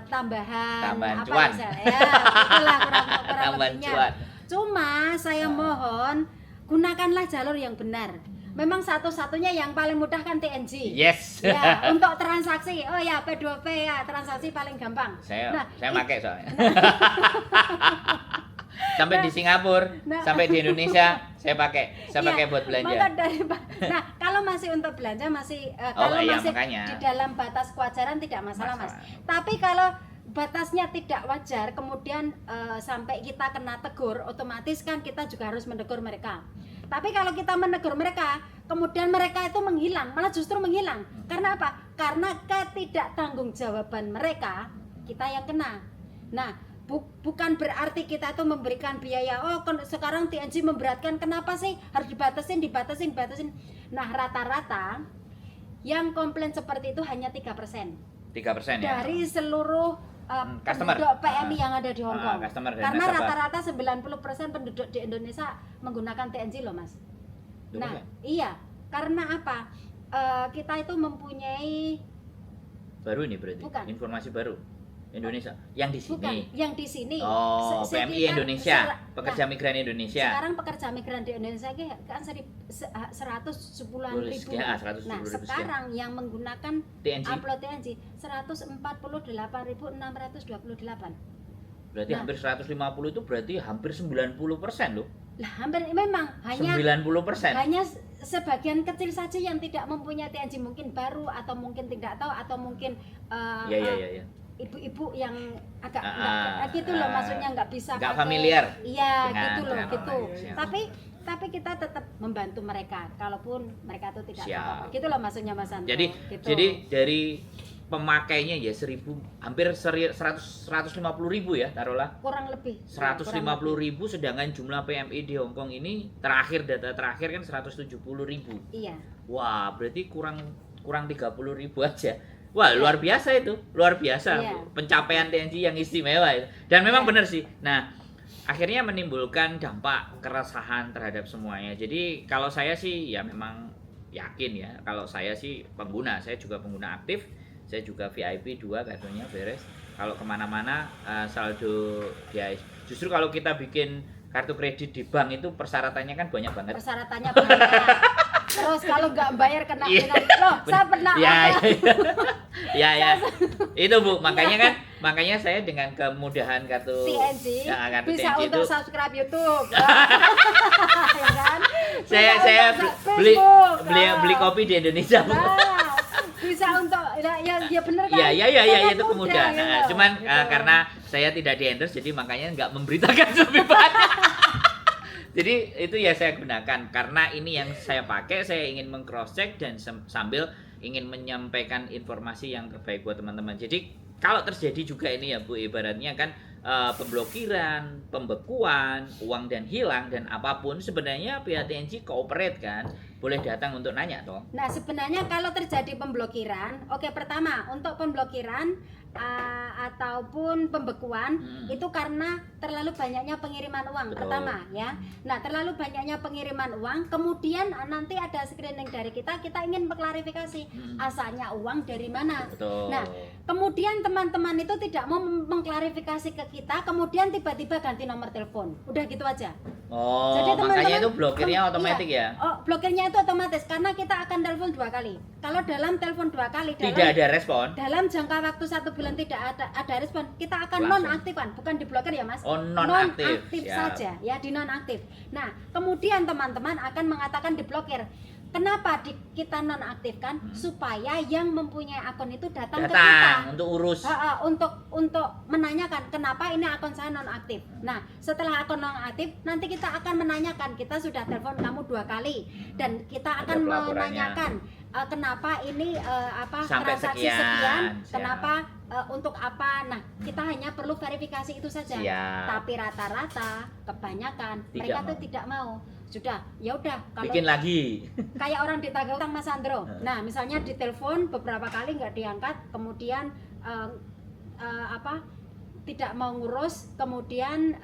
tambahan cuan. Ya, itulah kurang lebihnya. Cuan. Cuma saya mohon gunakanlah jalur yang benar. Memang satu-satunya yang paling mudah kan TNG. Yes. Ya, untuk transaksi, P2P ya, transaksi paling gampang. Saya pakai soalnya. Sampai di Singapura, sampai di Indonesia, saya pakai buat belanja. Nah, kalau masih untuk belanja masih di dalam batas kewajaran tidak masalah, Mas. Tapi kalau batasnya tidak wajar, kemudian sampai kita kena tegur, otomatis kan kita juga harus menegur mereka. Tapi kalau kita menegur mereka, kemudian mereka itu menghilang, malah justru menghilang. Karena apa? Karena ketidaktanggungjawaban mereka, kita yang kena. Nah, bukan berarti kita itu memberikan biaya. Sekarang TNG memberatkan, kenapa sih harus dibatasin? Nah, rata-rata yang komplain seperti itu hanya 3%. 3% ya. Dari seluruh penduduk PMI yang ada di Hong Kong. Karena rata-rata 90% penduduk di Indonesia menggunakan TNG loh, Mas. Nah, iya. Karena apa? Kita itu mempunyai baru ini berarti. Bukan. Informasi baru. Indonesia. Yang di Bukan, sini. yang di sini. Oh, PMI Sekitar Indonesia, nah, pekerja migran Indonesia. sekarang pekerja migran di Indonesia kan 110-an ribu. Ya, 110.000 Nah, sekarang yang menggunakan TNG. upload TNG 148.628. Berarti Nah. hampir 150 itu berarti hampir 90% loh. Lah, hampir memang hanya 90%. sebagian kecil saja yang tidak mempunyai TNG, mungkin baru atau mungkin tidak tahu atau mungkin Iya. ibu-ibu yang agak Ah, gitu loh, maksudnya nggak bisa nggak pakai- familiar iya dengan- gitu loh dengan gitu. online, siap. Tapi kita tetap membantu mereka kalaupun mereka itu tidak Siap. apa-apa gitu loh, maksudnya Mas Andro. Jadi gitu. jadi dari pemakainya ya 150.000 ya, taruhlah kurang lebih 150.000, sedangkan jumlah PMI di Hong Kong ini data terakhir kan 170.000. Iya. Wah, berarti kurang 30.000 aja. Wah, Iya. luar biasa itu, luar biasa. Iya. Pencapaian TNG yang istimewa itu. Dan memang Iya. benar sih. Nah, akhirnya menimbulkan dampak keresahan terhadap semuanya. Jadi kalau saya sih ya memang yakin ya, kalau saya sih pengguna, saya juga pengguna aktif, saya juga VIP 2 kartunya beres. Kalau kemana-mana saldo ya, justru kalau kita bikin kartu kredit di bank itu persyaratannya kan banyak banget. Persyaratannya banyak. Terus kalau nggak bayar kena Iya. loh, saya pernah Ya. Itu Bu, makanya saya dengan kemudahan kartu TNG kartu bisa TNG untuk itu subscribe YouTube. Ya kan? saya Bisa untuk beli Facebook, beli kopi di Indonesia Bu. Nah, bisa untuk ya bener kan? Ya Sangat itu mudah, kemudahan. gitu. Cuman Gitu. karena saya tidak di endorse jadi makanya nggak memberitakan lebih banyak. Jadi itu ya saya gunakan karena ini yang saya pakai, saya ingin meng-cross check dan sambil ingin menyampaikan informasi yang terbaik buat teman-teman. Jadi kalau terjadi juga ini ya Bu, ibaratnya kan pemblokiran, pembekuan, uang dan hilang dan apapun, sebenarnya pihak TNG cooperate kan, boleh datang untuk nanya toh. Nah, sebenarnya kalau terjadi pemblokiran, oke, pertama untuk pemblokiran ataupun pembekuan itu karena terlalu banyaknya pengiriman uang. Betul. Pertama ya. Nah, terlalu banyaknya pengiriman uang, kemudian nanti ada screening dari kita ingin mengklarifikasi asalnya uang dari mana. Betul. Nah, kemudian teman-teman itu tidak mau mengklarifikasi ke kita, kemudian tiba-tiba ganti nomor telepon. Udah gitu aja. Oh, Jadi makanya itu blokirnya otomatis iya. ya. Oh, blokirnya itu otomatis karena kita akan telepon 2 kali. Kalau dalam telepon 2 kali Tidak ada respon. dalam jangka waktu 1 bulan tidak ada respon, kita akan Langsung. nonaktifkan, bukan diblokir ya Mas. Oh, nonaktif. Nonaktif Siap. saja ya, dinonaktif. Nah, kemudian teman-teman akan mengatakan diblokir. Kenapa kita nonaktifkan? Supaya yang mempunyai akun itu datang ke kita. Datang untuk urus. Untuk menanyakan kenapa ini akun saya nonaktif. Nah, setelah akun nonaktif, nanti kita akan menanyakan, kita sudah telepon kamu 2 kali dan kita akan pelaporannya. menanyakan kenapa ini Sampai transaksi sekian. sekian, Siap. kenapa untuk apa. Nah, kita hanya perlu verifikasi itu saja. Siap. Tapi rata-rata kebanyakan Tidak mereka mau. tuh tidak mau. Sudah, ya udah kalau Bikin lagi. kayak orang ditagih utang Mas Andro. Nah, misalnya ditelepon beberapa kali nggak diangkat, kemudian tidak mau ngurus, kemudian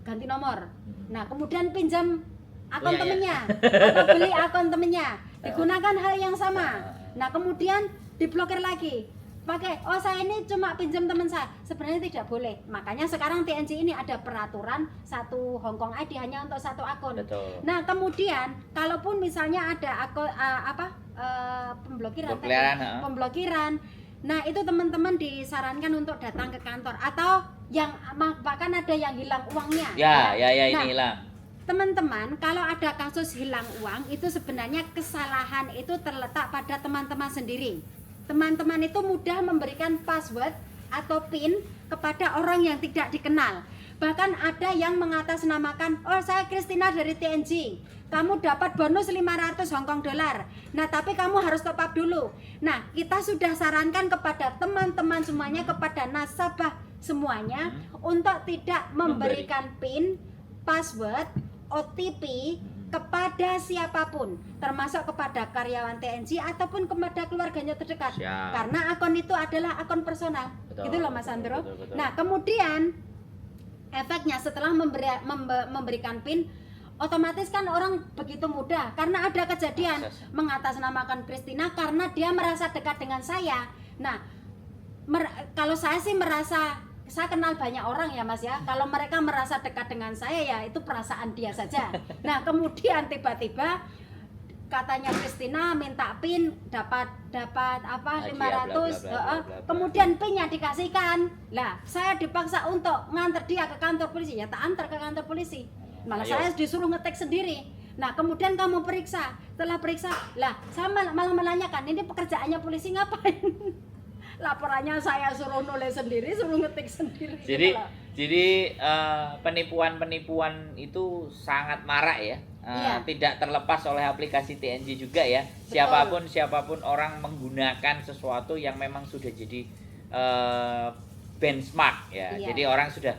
ganti nomor. Nah, kemudian pinjam akun Iya, iya. temennya atau beli akun temennya, digunakan hal yang sama. Nah, kemudian diblokir lagi. Pakai, oh saya ini cuma pinjam teman saya. Sebenarnya tidak boleh. Makanya sekarang TNG ini ada peraturan 1 Hong Kong ID hanya untuk 1 akun. Betul. Nah, kemudian kalaupun misalnya ada akun pemblokiran. Nah, itu teman-teman disarankan untuk datang ke kantor atau yang bahkan ada yang hilang uangnya. Ya Nah, ini hilang. teman-teman, kalau ada kasus hilang uang itu sebenarnya kesalahan itu terletak pada teman-teman sendiri. Teman-teman itu mudah memberikan password atau PIN kepada orang yang tidak dikenal. Bahkan ada yang mengatasnamakan, oh saya Christina dari TNG, kamu dapat bonus 500 Hong Kong dollar. Nah, tapi kamu harus top up dulu. Nah, kita sudah sarankan kepada teman-teman semuanya, kepada nasabah semuanya untuk tidak memberikan PIN, password, OTP kepada siapapun, termasuk kepada karyawan TNG ataupun kepada keluarganya terdekat. Siap. Karena akun itu adalah akun personal. Betul, Gitu loh Mas betul, Andro. betul. Nah, kemudian efeknya setelah memberikan PIN, otomatis kan orang begitu mudah karena ada kejadian Akses. mengatasnamakan Christina karena dia merasa dekat dengan saya. Nah, Kalau saya sih merasa, saya kenal banyak orang ya Mas ya, kalau mereka merasa dekat dengan saya ya itu perasaan dia saja. Nah kemudian tiba-tiba katanya Christina minta PIN dapat apa 500, bla, bla, bla, bla, bla. kemudian PIN-nya dikasihkan. Lah saya dipaksa untuk nganter dia ke kantor polisi, ya tak antar ke kantor polisi, malah Ayo. saya disuruh ngetek sendiri. Nah kemudian kamu periksa, setelah periksa lah saya malah menanyakan ini pekerjaannya polisi ngapain. Laporannya saya suruh nulis sendiri, suruh ngetik sendiri. Jadi gitu loh. penipuan-penipuan itu sangat marak ya. Iya. Tidak terlepas oleh aplikasi TNG juga ya. Siapapun orang menggunakan sesuatu yang memang sudah jadi benchmark ya. Iya. Jadi orang sudah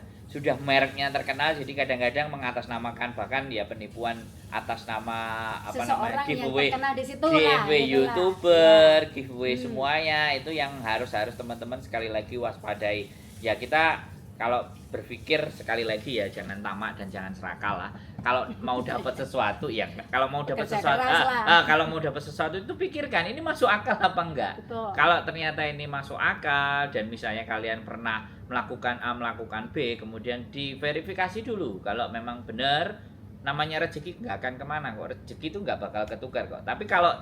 mereknya terkenal, jadi kadang-kadang mengatasnamakan bahkan ya penipuan atas nama apa Seseorang namanya yang giveaway terkenal di situ lah, giveaway gitu lah. YouTuber, Ya. giveaway semuanya itu yang harus teman-teman sekali lagi waspadai. Ya kita kalau berpikir sekali lagi ya jangan tamak dan jangan serakah lah. Kalau mau dapat sesuatu ya kalau mau dapat Kerja sesuatu keras lah. kalau mau dapat sesuatu itu pikirkan ini masuk akal apa enggak. Betul. Kalau ternyata ini masuk akal dan misalnya kalian pernah melakukan A melakukan B, kemudian diverifikasi dulu kalau memang benar. Namanya rezeki nggak akan kemana kok, rezeki itu nggak bakal ketukar kok. Tapi kalau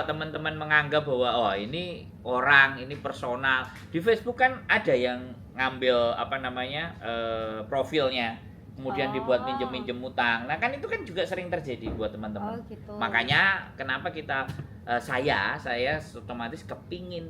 teman-teman menganggap bahwa oh ini orang, ini personal, di Facebook kan ada yang ngambil apa namanya profilnya, kemudian dibuat minjem utang. Nah kan itu kan juga sering terjadi buat teman-teman. Gitu. Makanya kenapa kita saya otomatis kepingin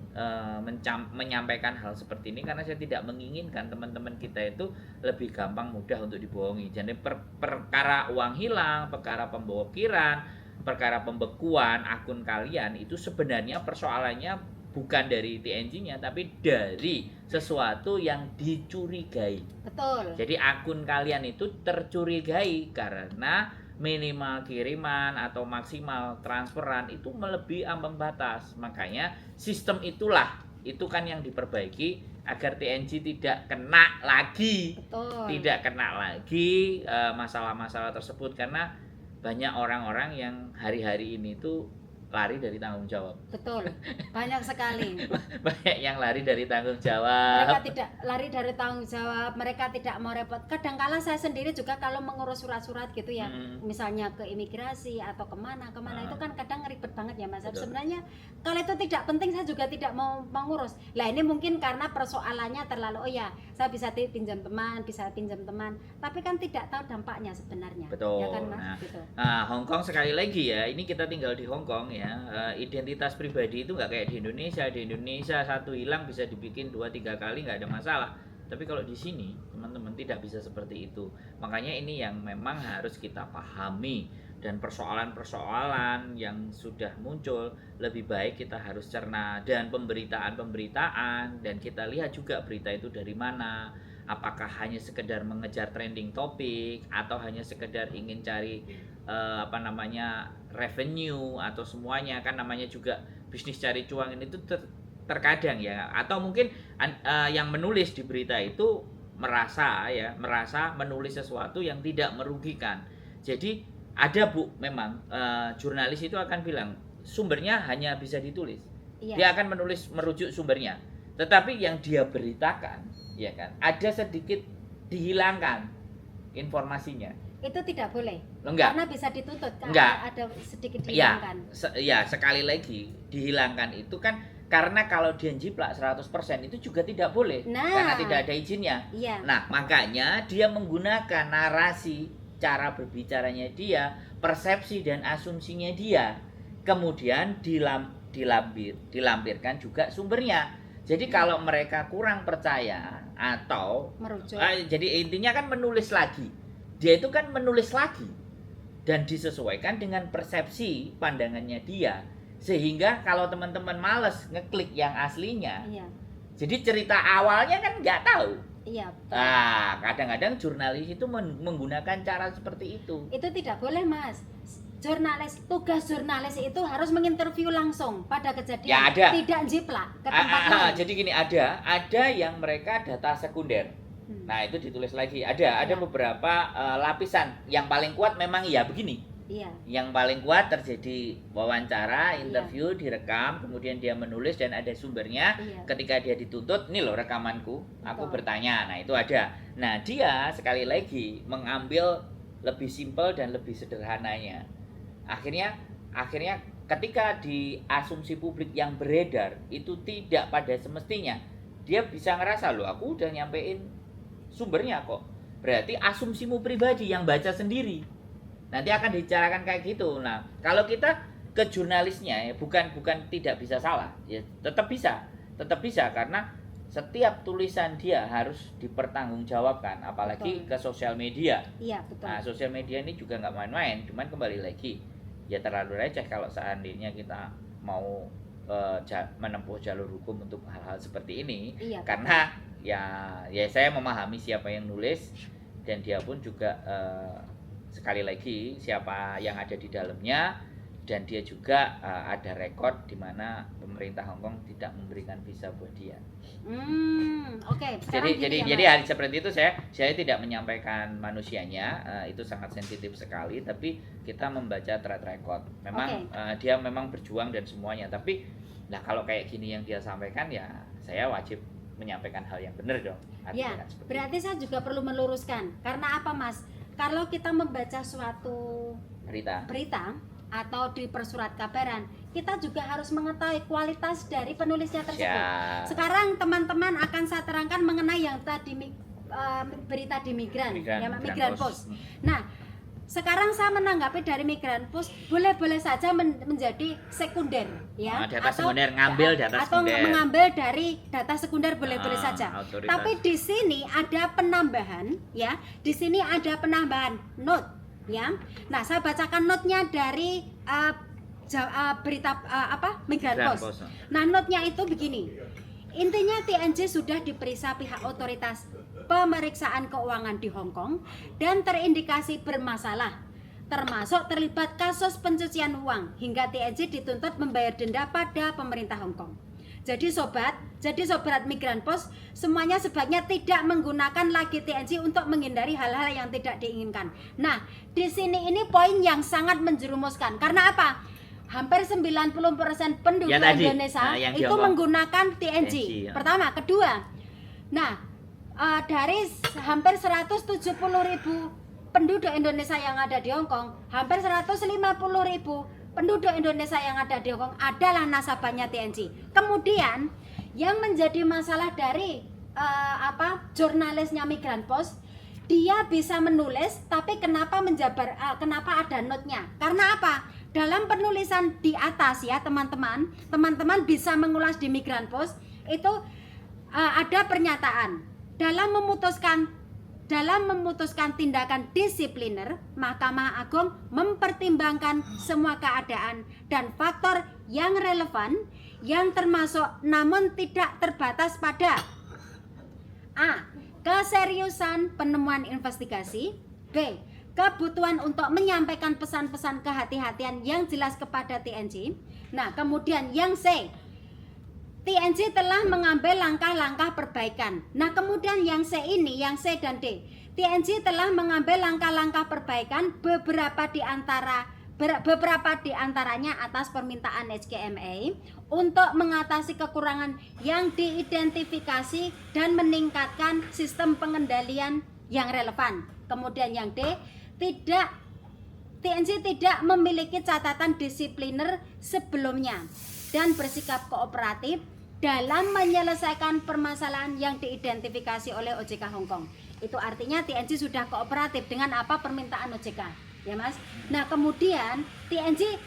menyampaikan hal seperti ini karena saya tidak menginginkan teman-teman kita itu lebih gampang mudah untuk dibohongi. Jadi perkara uang hilang, perkara pemblokiran, perkara pembekuan akun kalian itu sebenarnya persoalannya bukan dari TNG-nya tapi dari sesuatu yang dicurigai. Betul. Jadi akun kalian itu tercurigai karena minimal kiriman atau maksimal transferan itu melebihi ambang batas. Makanya sistem itu kan yang diperbaiki agar TNG tidak kena lagi. Betul. Tidak kena lagi masalah-masalah tersebut karena banyak orang-orang yang hari-hari ini tuh lari dari tanggung jawab. Betul. Banyak sekali. Banyak yang lari dari tanggung Mereka jawab. tidak lari dari tanggung jawab, mereka tidak mau repot. Kadangkala saya sendiri juga kalau mengurus surat-surat gitu ya, misalnya ke imigrasi atau kemana itu kan kadang ribet banget ya Mas. Betul. Sebenarnya kalau itu tidak penting saya juga tidak mau mengurus. Lah ini mungkin karena persoalannya terlalu saya bisa pinjam teman, tapi kan tidak tahu dampaknya sebenarnya. Betul. Ya kan Mas? Gitu. Nah, Hong Kong sekali lagi ya, ini kita tinggal di Hong Kong ya. Identitas pribadi itu nggak kayak di Indonesia. Di Indonesia satu hilang bisa dibikin 2-3 kali nggak ada masalah. Tapi kalau di sini teman-teman tidak bisa seperti itu. Makanya ini yang memang harus kita pahami dan persoalan-persoalan yang sudah muncul lebih baik kita harus cerna dan pemberitaan dan kita lihat juga berita itu dari mana. Apakah hanya sekedar mengejar trending topik atau hanya sekedar ingin cari revenue atau semuanya kan namanya juga bisnis cari cuan ini tuh terkadang ya atau mungkin yang menulis di berita itu merasa menulis sesuatu yang tidak merugikan. Jadi ada memang jurnalis itu akan bilang sumbernya hanya bisa ditulis. Iya. Dia akan merujuk sumbernya. Tetapi yang dia beritakan ya kan ada sedikit dihilangkan informasinya. Itu tidak boleh. Enggak. Karena bisa dituntut kan Enggak. ada sedikit dihilangkan. Sekali lagi dihilangkan itu kan karena kalau dia jiplak 100% itu juga tidak boleh karena tidak ada izinnya. Iya. Nah, makanya dia menggunakan narasi, cara berbicaranya dia, persepsi dan asumsinya dia. Kemudian dilampirkan juga sumbernya. Jadi kalau mereka kurang percaya atau merujuk. Jadi intinya kan menulis lagi. Dia itu kan menulis lagi dan disesuaikan dengan persepsi pandangannya dia. Sehingga kalau teman-teman males ngeklik yang aslinya, jadi cerita awalnya kan nggak tahu. Iya. Nah, kadang-kadang jurnalis itu menggunakan cara seperti itu. Itu tidak boleh Mas. Tugas jurnalis itu harus menginterview langsung pada kejadian. Ya, ada. Tidak jiplak ke tempat lain. Jadi gini ada yang mereka data sekunder. Nah itu ditulis lagi ada beberapa lapisan yang paling kuat memang ya begini Iya. Yang paling kuat terjadi wawancara, interview, direkam, kemudian dia menulis dan ada sumbernya. Iya. Ketika dia dituntut, nih loh rekamanku, aku Betul. bertanya. Nah, itu ada. Nah, dia sekali lagi mengambil lebih simpel dan lebih sederhananya. Akhirnya ketika di asumsi publik yang beredar itu tidak pada semestinya, dia bisa ngerasa loh, aku udah nyampein sumbernya kok. Berarti asumsimu pribadi yang baca sendiri. Nanti akan dibicarakan kayak gitu. Nah, kalau kita ke jurnalisnya ya bukan tidak bisa salah, ya tetap bisa karena setiap tulisan dia harus dipertanggungjawabkan, apalagi Betul. ke sosial media. Iya, betul. Nah, sosial media ini juga nggak main-main, cuman kembali lagi ya terlalu receh kalau seandainya kita mau menempuh jalur hukum untuk hal-hal seperti ini. Iya, Karena ya saya memahami siapa yang nulis dan dia pun juga sekali lagi siapa yang ada di dalamnya, dan dia juga ada rekod di mana pemerintah Hong Kong tidak memberikan visa buat dia. Oke. Sekarang gini ya, Jadi Mas. hal seperti itu saya tidak menyampaikan manusianya, itu sangat sensitif sekali, tapi kita membaca track record. Memang dia memang berjuang dan semuanya, tapi nah kalau kayak gini yang dia sampaikan ya saya wajib menyampaikan hal yang benar dong. Ya, Artinya kan seperti berarti saya juga perlu meluruskan. Karena apa, Mas? Kalau kita membaca suatu berita. atau di persurat kabaran, kita juga harus mengetahui kualitas dari penulisnya tersebut. Siap. Sekarang teman-teman akan saya terangkan mengenai yang tadi berita di Migran Migran Post. Nah, sekarang saya menanggapi dari Migran Post, boleh-boleh saja menjadi sekunder, ya, Data sekunder, ngambil data atau sekunder. mengambil dari data sekunder boleh-boleh saja. Otoritas. Tapi di sini ada penambahan, ya. Di sini ada penambahan note, ya. Nah, saya bacakan notenya dari berita Migran Post. Nah, notenya itu begini. Intinya TNJ sudah diperiksa pihak otoritas pemeriksaan keuangan di Hong Kong dan terindikasi bermasalah, termasuk terlibat kasus pencucian uang, hingga TNJ dituntut membayar denda pada pemerintah Hong Kong. Jadi sobat Migran Post, semuanya sebaiknya tidak menggunakan lagi TNJ untuk menghindari hal-hal yang tidak diinginkan. Nah, di sini ini poin yang sangat menjerumuskan. Karena apa? Hampir 90% penduduk Indonesia itu menggunakan TNJ. Pertama, kedua. Nah, dari hampir 170.000 penduduk Indonesia yang ada di Hong Kong, hampir 150.000 penduduk Indonesia yang ada di Hong Kong adalah nasabahnya TNJ. Kemudian yang menjadi masalah dari jurnalisnya Migran Post, dia bisa menulis, tapi kenapa kenapa ada notnya? Karena apa? Dalam penulisan di atas ya teman-teman bisa mengulas di Migran Post itu ada pernyataan dalam memutuskan tindakan disipliner, Mahkamah Agung mempertimbangkan semua keadaan dan faktor yang relevan yang termasuk namun tidak terbatas pada A. Keseriusan penemuan investigasi, B. Kebutuhan untuk menyampaikan pesan-pesan kehati-hatian yang jelas kepada TNJ. Nah, kemudian yang C, TNJ telah mengambil langkah-langkah perbaikan. Nah, kemudian yang C ini, yang C dan D, TNJ telah mengambil langkah-langkah perbaikan beberapa di antaranya atas permintaan HKMA untuk mengatasi kekurangan yang diidentifikasi dan meningkatkan sistem pengendalian yang relevan. Kemudian yang D, TNJ tidak memiliki catatan disipliner sebelumnya dan bersikap kooperatif dalam menyelesaikan permasalahan yang diidentifikasi oleh OJK Hong Kong. Itu artinya TNJ sudah kooperatif dengan apa permintaan OJK, ya Mas. Nah, kemudian TNJ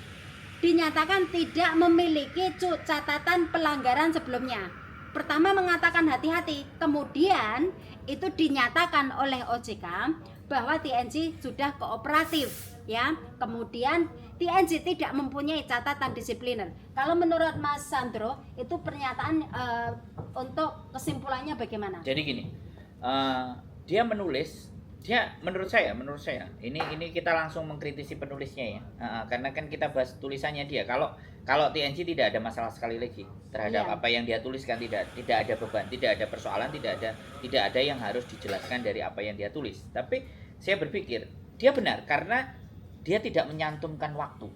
dinyatakan tidak memiliki catatan pelanggaran sebelumnya. Pertama mengatakan hati-hati, kemudian itu dinyatakan oleh OJK bahwa TNJ sudah kooperatif, ya. Kemudian TNJ tidak mempunyai catatan disipliner. Kalau menurut Mas Sandro, itu pernyataan untuk kesimpulannya bagaimana? Jadi gini, dia menulis, menurut saya, ini kita langsung mengkritisi penulisnya ya, karena kan kita bahas tulisannya dia. Kalau TNJ tidak ada masalah sekali lagi terhadap apa yang dia tuliskan, tidak ada beban, tidak ada persoalan, tidak ada yang harus dijelaskan dari apa yang dia tulis. Tapi saya berpikir dia benar karena dia tidak menyantumkan waktu.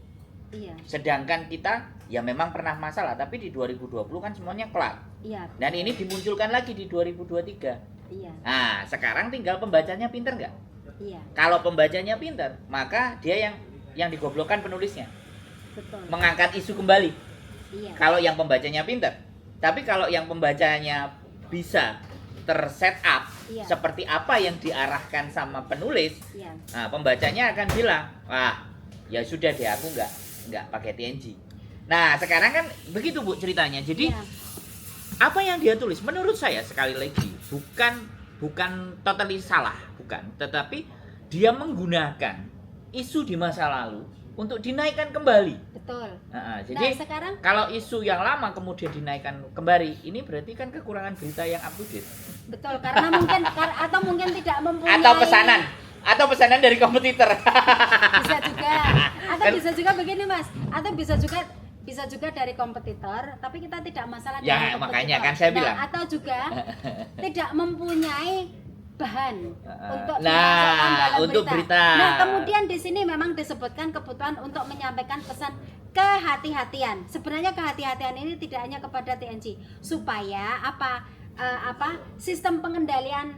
Iya. Sedangkan kita ya memang pernah masalah, tapi di 2020 kan semuanya kelar. Iya. Dan ini dimunculkan lagi di 2023. Iya. Nah, sekarang tinggal pembacanya pinter nggak? Iya. Kalau pembacanya pinter, maka dia yang digoblokkan penulisnya. Betul. Mengangkat isu kembali. Iya. Kalau yang pembacanya pinter. Tapi kalau yang pembacanya bisa terset up Iya. seperti apa yang diarahkan sama penulis, Iya. nah pembacanya akan bilang, wah ya sudah deh, aku nggak pakai TNG. Nah sekarang kan begitu Bu ceritanya. Jadi Iya. apa yang dia tulis menurut saya sekali lagi bukan totally salah, bukan, tetapi dia menggunakan isu di masa lalu untuk dinaikkan kembali. Betul. Jadi Nah, sekarang kalau isu yang lama kemudian dinaikkan kembali, ini berarti kan kekurangan berita yang up to date. betul karena mungkin atau mungkin tidak mempunyai Atau pesanan dari kompetitor. bisa juga atau Kan- bisa juga begini Mas, atau bisa juga dari kompetitor tapi kita tidak masalah Ya, dengan makanya kompetitor. kan saya bilang. Atau juga tidak mempunyai bahan untuk Nah, dimasukkan dalam untuk berita. Nah, kemudian di sini memang disebutkan kebutuhan untuk menyampaikan pesan kehati-hatian. Sebenarnya kehati-hatian ini tidak hanya kepada TNC, supaya sistem pengendalian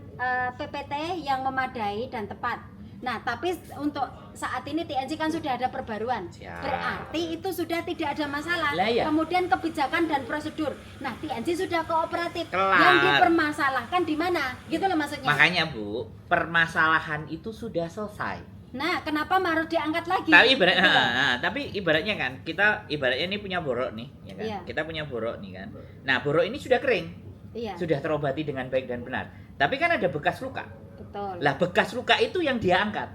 PPT yang memadai dan tepat. Nah, tapi untuk saat ini TNC kan sudah ada perbaruan. Siap. Berarti itu sudah tidak ada masalah. Lah, iya. Kemudian kebijakan dan prosedur. Nah, TNC sudah kooperatif. Kelar. Yang dipermasalahkan di mana? Gitu loh maksudnya. Makanya Bu, permasalahan itu sudah selesai. Nah, kenapa harus diangkat lagi? Tapi ibaratnya kan kita ibaratnya ini punya borok nih, ya kan? Iya. Kita punya borok nih kan. Nah, borok ini sudah kering, Iya, sudah terobati dengan baik dan benar. Tapi kan ada bekas luka. betul. Lah bekas luka itu yang dia angkat.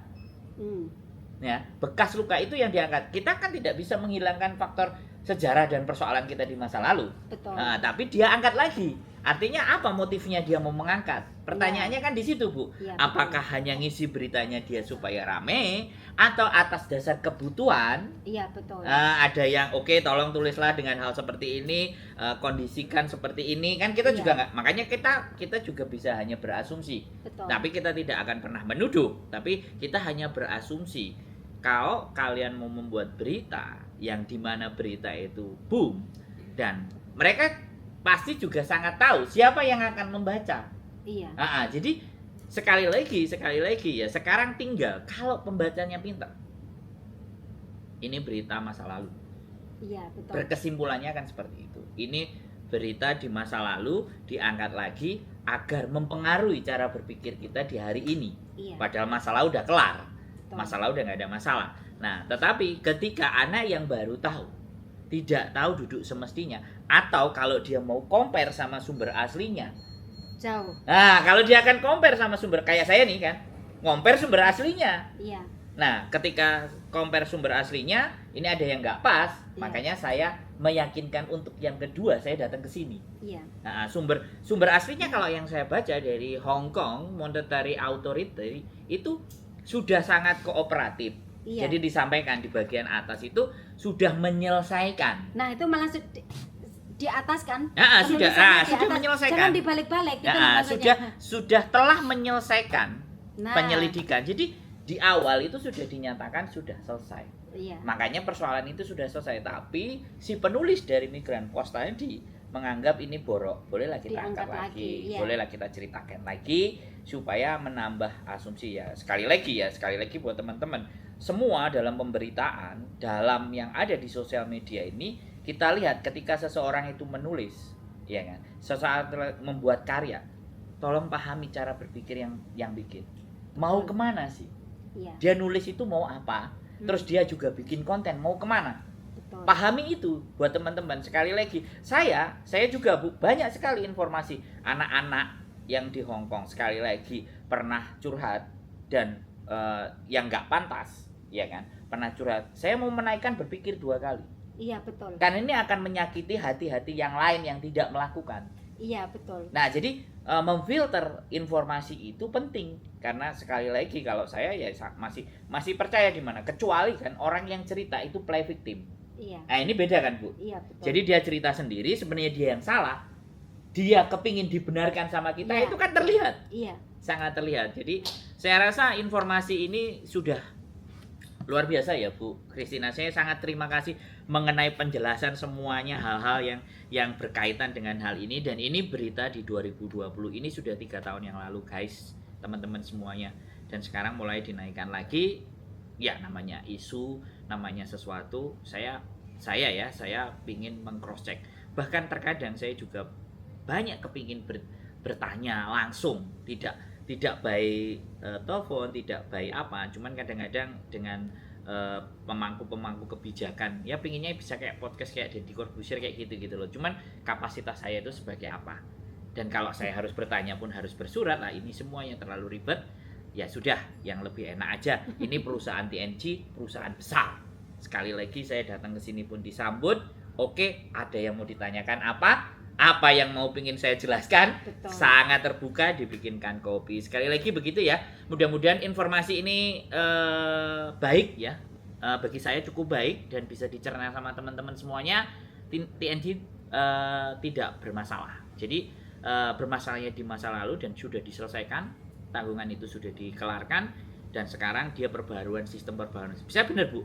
Hmm, Ya, bekas luka itu yang diangkat. Kita kan tidak bisa menghilangkan faktor sejarah dan persoalan kita di masa lalu. betul. Nah, tapi dia angkat lagi. Artinya apa motifnya dia mau mengangkat? Pertanyaannya kan di situ, Bu. Iya, Apakah hanya ngisi beritanya dia supaya rame atau atas dasar kebutuhan? Iya, betul. Ada yang oke, tolong tulislah dengan hal seperti ini, kondisikan seperti ini. Kan kita Iya. juga nggak. Makanya kita juga bisa hanya berasumsi. Betul. Tapi kita tidak akan pernah menuduh, tapi kita hanya berasumsi. Kalau kalian mau membuat berita yang dimana berita itu boom, dan mereka pasti juga sangat tahu siapa yang akan membaca. Iya. Jadi sekali lagi ya, sekarang tinggal kalau pembacanya pintar. Ini berita masa lalu. Iya, betul. Berkesimpulannya kan seperti itu. Ini berita di masa lalu diangkat lagi agar mempengaruhi cara berpikir kita di hari ini. Iya. Padahal masalah udah kelar. Betul. Masalah udah nggak ada masalah. Nah, tetapi ketika anak yang baru tahu, tidak tahu duduk semestinya, atau kalau dia mau compare sama sumber aslinya. Jauh. Nah, kalau dia akan compare sama sumber, kayak saya nih kan, compare sumber aslinya. Iya. Nah, ketika compare sumber aslinya, ini ada yang nggak pas, Iya. makanya saya meyakinkan untuk yang kedua saya datang ke sini. Iya. Nah, sumber aslinya kalau yang saya baca dari Hong Kong Monetary Authority itu sudah sangat kooperatif. Iya. Jadi disampaikan di bagian atas itu sudah menyelesaikan. Nah, itu malah di atas kan? Sudah Penulisannya di sudah atas. menyelesaikan. Jangan dibalik-balik gitu loh maksudnya. sudah telah menyelesaikan Nah, penyelidikan. Jadi di awal itu sudah dinyatakan sudah selesai. Iya. Makanya persoalan itu sudah selesai, tapi si penulis dari Migran Post tadi menganggap ini borok. Bolehlah kita Diangkat angkat lagi, lagi, iya. bolehlah kita ceritakan lagi supaya menambah asumsi ya. Sekali lagi buat teman-teman, semua dalam pemberitaan, dalam yang ada di sosial media ini, kita lihat ketika seseorang itu menulis, ya kan, seseorang membuat karya, tolong pahami cara berpikir yang bikin. Mau kemana sih? Iya. Dia nulis itu mau apa? Terus dia juga bikin konten mau kemana? Betul. Pahami itu buat teman-teman. Sekali lagi, saya juga banyak sekali informasi anak-anak yang di Hong Kong sekali lagi pernah curhat dan yang nggak pantas, ya kan? Pernah curhat. Saya mau menaikkan berpikir 2 kali. Iya, betul. Karena ini akan menyakiti hati-hati yang lain yang tidak melakukan. Iya, betul. Nah, jadi memfilter informasi itu penting karena sekali lagi kalau saya ya masih percaya di mana, kecuali kan orang yang cerita itu play victim. Iya. Nah, ini beda kan, Bu? Iya, betul. Jadi dia cerita sendiri, sebenarnya dia yang salah. Dia kepingin dibenarkan sama kita, Iya. itu kan terlihat. Iya. Sangat terlihat. Jadi saya rasa informasi ini sudah Luar biasa ya Bu Christina, saya sangat terima kasih mengenai penjelasan semuanya hal-hal yang berkaitan dengan hal ini. Dan ini berita di 2020, ini sudah 3 tahun yang lalu guys, teman-teman semuanya. Dan sekarang mulai dinaikkan lagi. Ya namanya isu, namanya sesuatu, saya pingin meng-cross check. Bahkan terkadang saya juga banyak kepingin bertanya langsung, tidak by telepon, tidak by apa, cuman kadang-kadang dengan pemangku kebijakan ya pinginnya bisa kayak podcast kayak Deddy Corbuzier kayak gitu loh. Cuman kapasitas saya itu sebagai apa, dan kalau saya harus bertanya pun harus bersurat lah, ini semuanya terlalu ribet. Ya sudah, yang lebih enak aja, ini perusahaan TNG, perusahaan besar. Sekali lagi saya datang ke sini pun disambut. Oke, ada yang mau ditanyakan apa yang mau pingin saya jelaskan. Betul. Sangat terbuka, dibikinkan kopi. Sekali lagi begitu ya. Mudah-mudahan informasi ini baik ya, bagi saya cukup baik dan bisa dicerna sama teman-teman semuanya. TNG tidak bermasalah. Jadi bermasalahnya di masa lalu dan sudah diselesaikan, tanggungan itu sudah dikelarkan, dan sekarang dia sistem perbaharuan. Bisa benar Bu,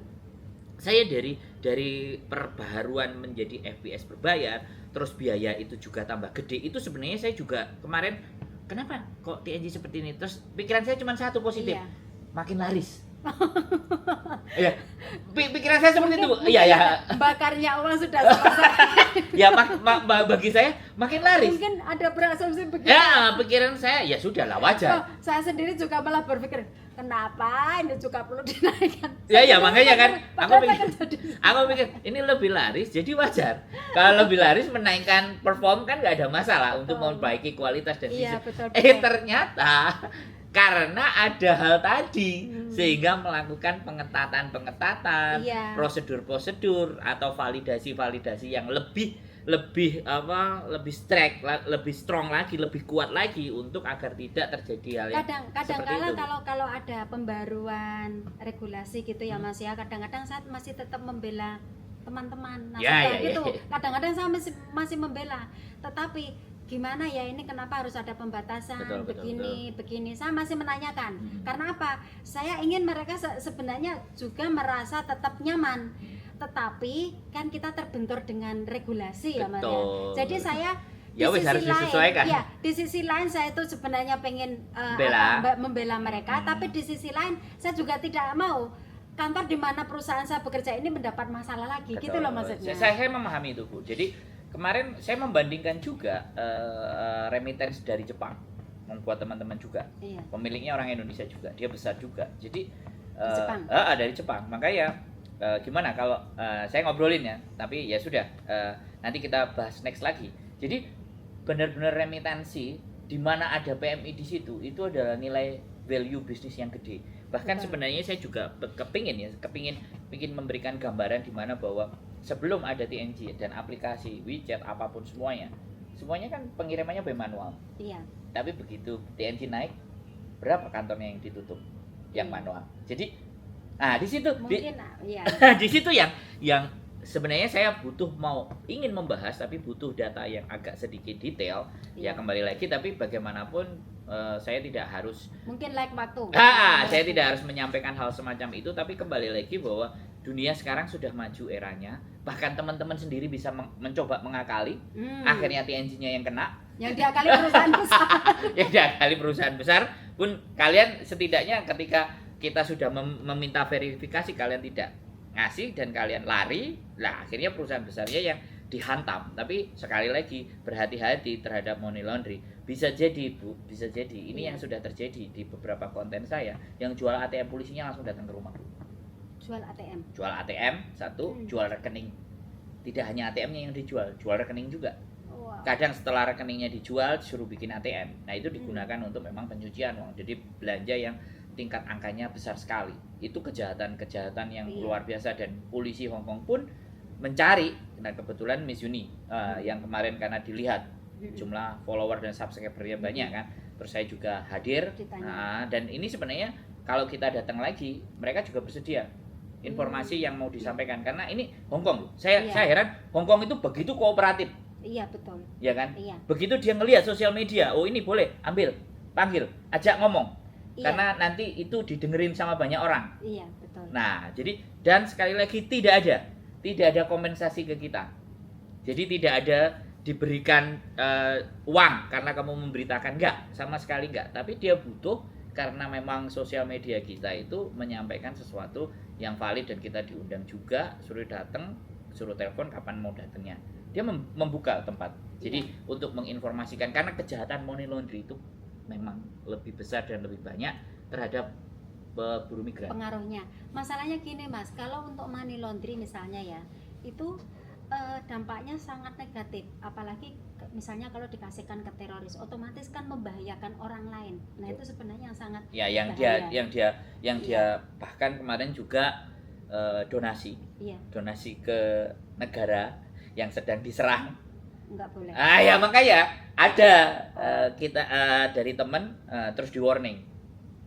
saya dari perbaharuan menjadi FPS berbayar, terus biaya itu juga tambah gede. Itu sebenarnya saya juga kemarin, kenapa kok TNG seperti ini? Terus pikiran saya cuma satu positif, Iya. makin laris. Iya, pikiran saya seperti itu. Iya. Bakarnya uang sudah selesai. Ya bagi saya makin laris. Mungkin ada berasumsi begitu. Ya, pikiran saya ya sudahlah, wajar. Saya sendiri juga malah berpikir, kenapa ini juga perlu dinaikkan? Ya makanya kan Padahal aku pikir ini lebih laris jadi wajar. Kalau lebih laris menaikkan perform kan nggak ada masalah untuk memperbaiki kualitas dan Iya, visi. betul. Ternyata karena ada hal tadi sehingga melakukan pengetatan, Iya. prosedur atau validasi yang lebih strong lagi, lebih kuat lagi untuk agar tidak terjadi hal yang kadang seperti kala itu. kalau ada pembaruan regulasi gitu ya Mas ya, kadang-kadang saya masih tetap membela teman-teman. Nah, Ya. kadang-kadang saya masih membela, tetapi gimana ya ini, kenapa harus ada pembatasan begini. Saya masih menanyakan. Karena apa? Saya ingin mereka sebenarnya juga merasa tetap nyaman. Tetapi kan kita terbentur dengan regulasi ya Mas ya. Jadi saya Ya wes harus disesuaikan. Ya, di sisi lain saya itu sebenarnya pengen membela mereka, tapi di sisi lain saya juga tidak mau kantor di mana perusahaan saya bekerja ini mendapat masalah lagi. Gitu loh maksudnya. Saya memahami itu Bu. Jadi kemarin saya membandingkan juga remittance dari Jepang, membuat teman-teman juga. Iya. Pemiliknya orang Indonesia juga, dia besar juga. Jadi Jepang. Dari Jepang. Makanya gimana kalau saya ngobrolin ya, tapi ya sudah, nanti kita bahas next lagi. Jadi benar-benar remitansi di mana ada PMI di situ, itu adalah nilai value bisnis yang gede. Bahkan sebenarnya saya juga kepingin memberikan gambaran di mana bahwa sebelum ada TNG dan aplikasi WeChat apapun semuanya kan pengirimannya by manual. Iya. Tapi begitu TNG naik, berapa kantornya yang ditutup yang manual. Jadi di situ Mungkin iya. di situ yang sebenarnya saya ingin membahas, tapi butuh data yang agak sedikit detail. Ya kembali lagi, tapi bagaimanapun saya tidak harus mungkin waktu. Saya tidak harus menyampaikan hal semacam itu, tapi kembali lagi bahwa dunia sekarang sudah maju eranya. Bahkan teman-teman sendiri bisa mencoba mengakali. Akhirnya TNG-nya yang kena. Yang diakali perusahaan besar. Yang diakali perusahaan besar pun kalian setidaknya ketika kita sudah meminta verifikasi kalian tidak ngasih dan kalian lari, lah akhirnya perusahaan besarnya yang dihantam. Tapi sekali lagi berhati-hati terhadap money laundry. Bisa jadi Bu, bisa jadi ini yang sudah terjadi di beberapa konten saya, yang jual ATM polisinya langsung datang ke rumah Bu. Jual ATM satu, jual rekening. Tidak hanya ATM-nya yang dijual, jual rekening juga. Wow. Kadang setelah rekeningnya dijual disuruh bikin ATM. Nah itu digunakan untuk memang pencucian uang. Jadi belanja yang tingkat angkanya besar sekali. Itu kejahatan yang luar biasa, dan polisi Hong Kong pun mencari. Nah kebetulan Miss Yuni yang kemarin karena dilihat jumlah follower dan subscribernya banyak kan, terus saya juga hadir. Dan ini sebenarnya kalau kita datang lagi, mereka juga bersedia informasi yang mau disampaikan, karena ini Hong Kong. Saya heran, Hong Kong itu begitu kooperatif. Iya betul. Ya kan? Iya. Begitu dia ngelihat sosial media, oh ini boleh, ambil, panggil, ajak ngomong. Karena nanti itu didengerin sama banyak orang. Iya betul. Betul. Nah, jadi dan sekali lagi tidak ada kompensasi ke kita. Jadi tidak ada diberikan uang karena kamu memberitakan, enggak, sama sekali enggak. Tapi dia butuh karena memang sosial media kita itu menyampaikan sesuatu yang valid dan kita diundang juga, suruh datang, suruh telepon kapan mau datangnya. Dia membuka tempat. Jadi untuk menginformasikan, karena kejahatan money laundry itu memang lebih besar dan lebih banyak terhadap buruh migran. Pengaruhnya. Masalahnya gini Mas, kalau untuk money laundry misalnya ya, itu dampaknya sangat negatif, apalagi misalnya kalau dikasihkan ke teroris, otomatis kan membahayakan orang lain. Nah itu sebenarnya yang sangat ya, yang bahaya. dia bahkan kemarin juga donasi ke negara yang sedang diserang. Enggak boleh. Ya makanya ada kita dari teman terus di warning.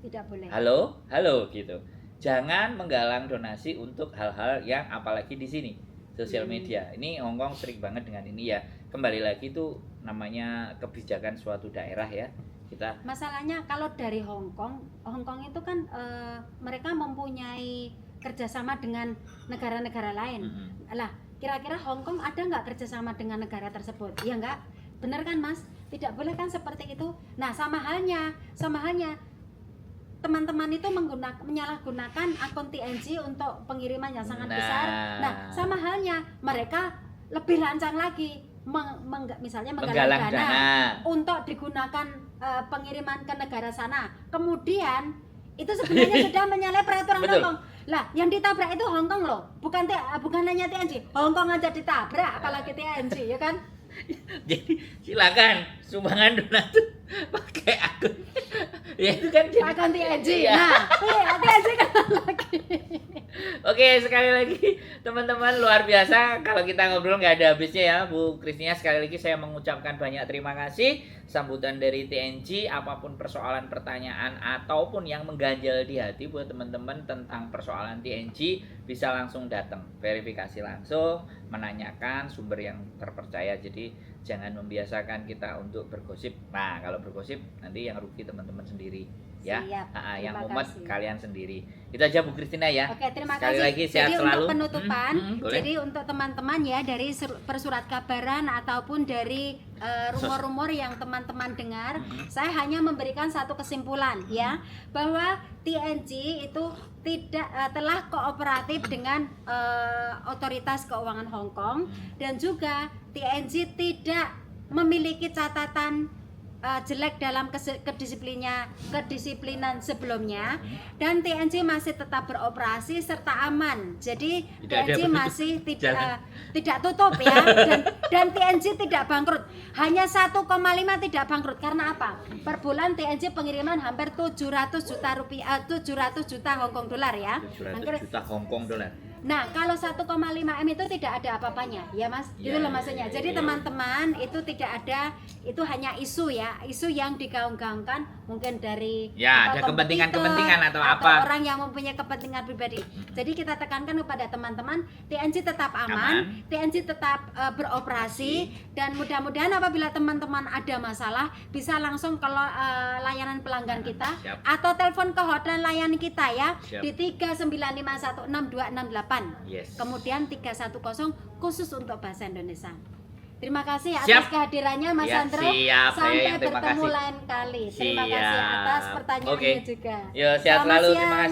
Tidak boleh. Halo gitu. Jangan menggalang donasi untuk hal-hal yang apalagi di sini sosial media. Ini Hongkong sering banget dengan ini ya. Kembali lagi itu namanya kebijakan suatu daerah ya. Masalahnya kalau dari Hongkong itu kan mereka mempunyai kerjasama dengan negara-negara lain. Lah, kira-kira Hongkong ada nggak kerjasama dengan negara tersebut? Ya nggak, benar kan Mas? Tidak boleh kan seperti itu. Nah, sama halnya teman-teman itu menyalahgunakan akun TNG untuk pengiriman yang sangat besar. Nah, sama halnya mereka lebih lancang lagi misalnya menggalang dana untuk digunakan pengiriman ke negara sana. Kemudian itu sebenarnya sudah menyalahi peraturan Hongkong. Lah, yang ditabrak itu Hongkong loh, bukan hanya TNG. Hongkong aja ditabrak, apalagi TNG ya kan? Jadi silakan sumbangan donat pakai akun. Ya itu kan jadi akun TNG. Nah, TNG kan lagi. Oke, sekali lagi teman-teman, luar biasa kalau kita ngobrol nggak ada habisnya ya Bu Kristina. Sekali lagi saya mengucapkan banyak terima kasih sambutan dari TNG. Apapun persoalan, pertanyaan ataupun yang mengganjal di hati buat teman-teman tentang persoalan TNG, bisa langsung datang, verifikasi langsung, menanyakan sumber yang terpercaya. Jadi jangan membiasakan kita untuk bergosip. Nah, kalau bergosip nanti yang rugi teman-teman sendiri ya. Yang mumet kalian sendiri. Itu aja Bu Kristina ya. Oke, terima Sekali kasih. lagi sehat jadi selalu. Untuk penutupan, boleh. jadi untuk teman-teman ya dari persurat kabaran ataupun dari rumor-rumor yang teman-teman dengar, saya hanya memberikan satu kesimpulan ya, bahwa TNG itu tidak telah kooperatif dengan otoritas keuangan Hong Kong, dan juga TNG tidak memiliki catatan jelek dalam kedisiplinan sebelumnya, dan TNG masih tetap beroperasi serta aman. Jadi TNG masih tidak tutup ya, dan TNG tidak bangkrut. Hanya 1,5 tidak bangkrut. Karena apa? Per bulan TNG pengiriman hampir 700 juta rupiah, 700 juta Hong Kong dolar ya. 700 juta Hong Kong dolar. Nah, kalau 1,5 M itu tidak ada apa-apanya, ya Mas. Itu loh maksudnya. Jadi teman-teman, itu tidak ada, itu hanya isu ya, isu yang digaung-gaungkan mungkin dari ada kepentingan atau apa, orang yang mempunyai kepentingan pribadi. Jadi kita tekankan kepada teman-teman, TNG tetap aman. TNG tetap beroperasi, dan mudah-mudahan apabila teman-teman ada masalah bisa langsung ke layanan pelanggan kita. Atau telepon ke hotline layanan kita ya. Di 395162668. Kemudian 310 khusus untuk bahasa Indonesia. Terima kasih atas kehadirannya Mas Sandro. Sampai bertemu lain kali. Terima kasih atas pertanyaannya juga. Sehat selalu. Terima kasih.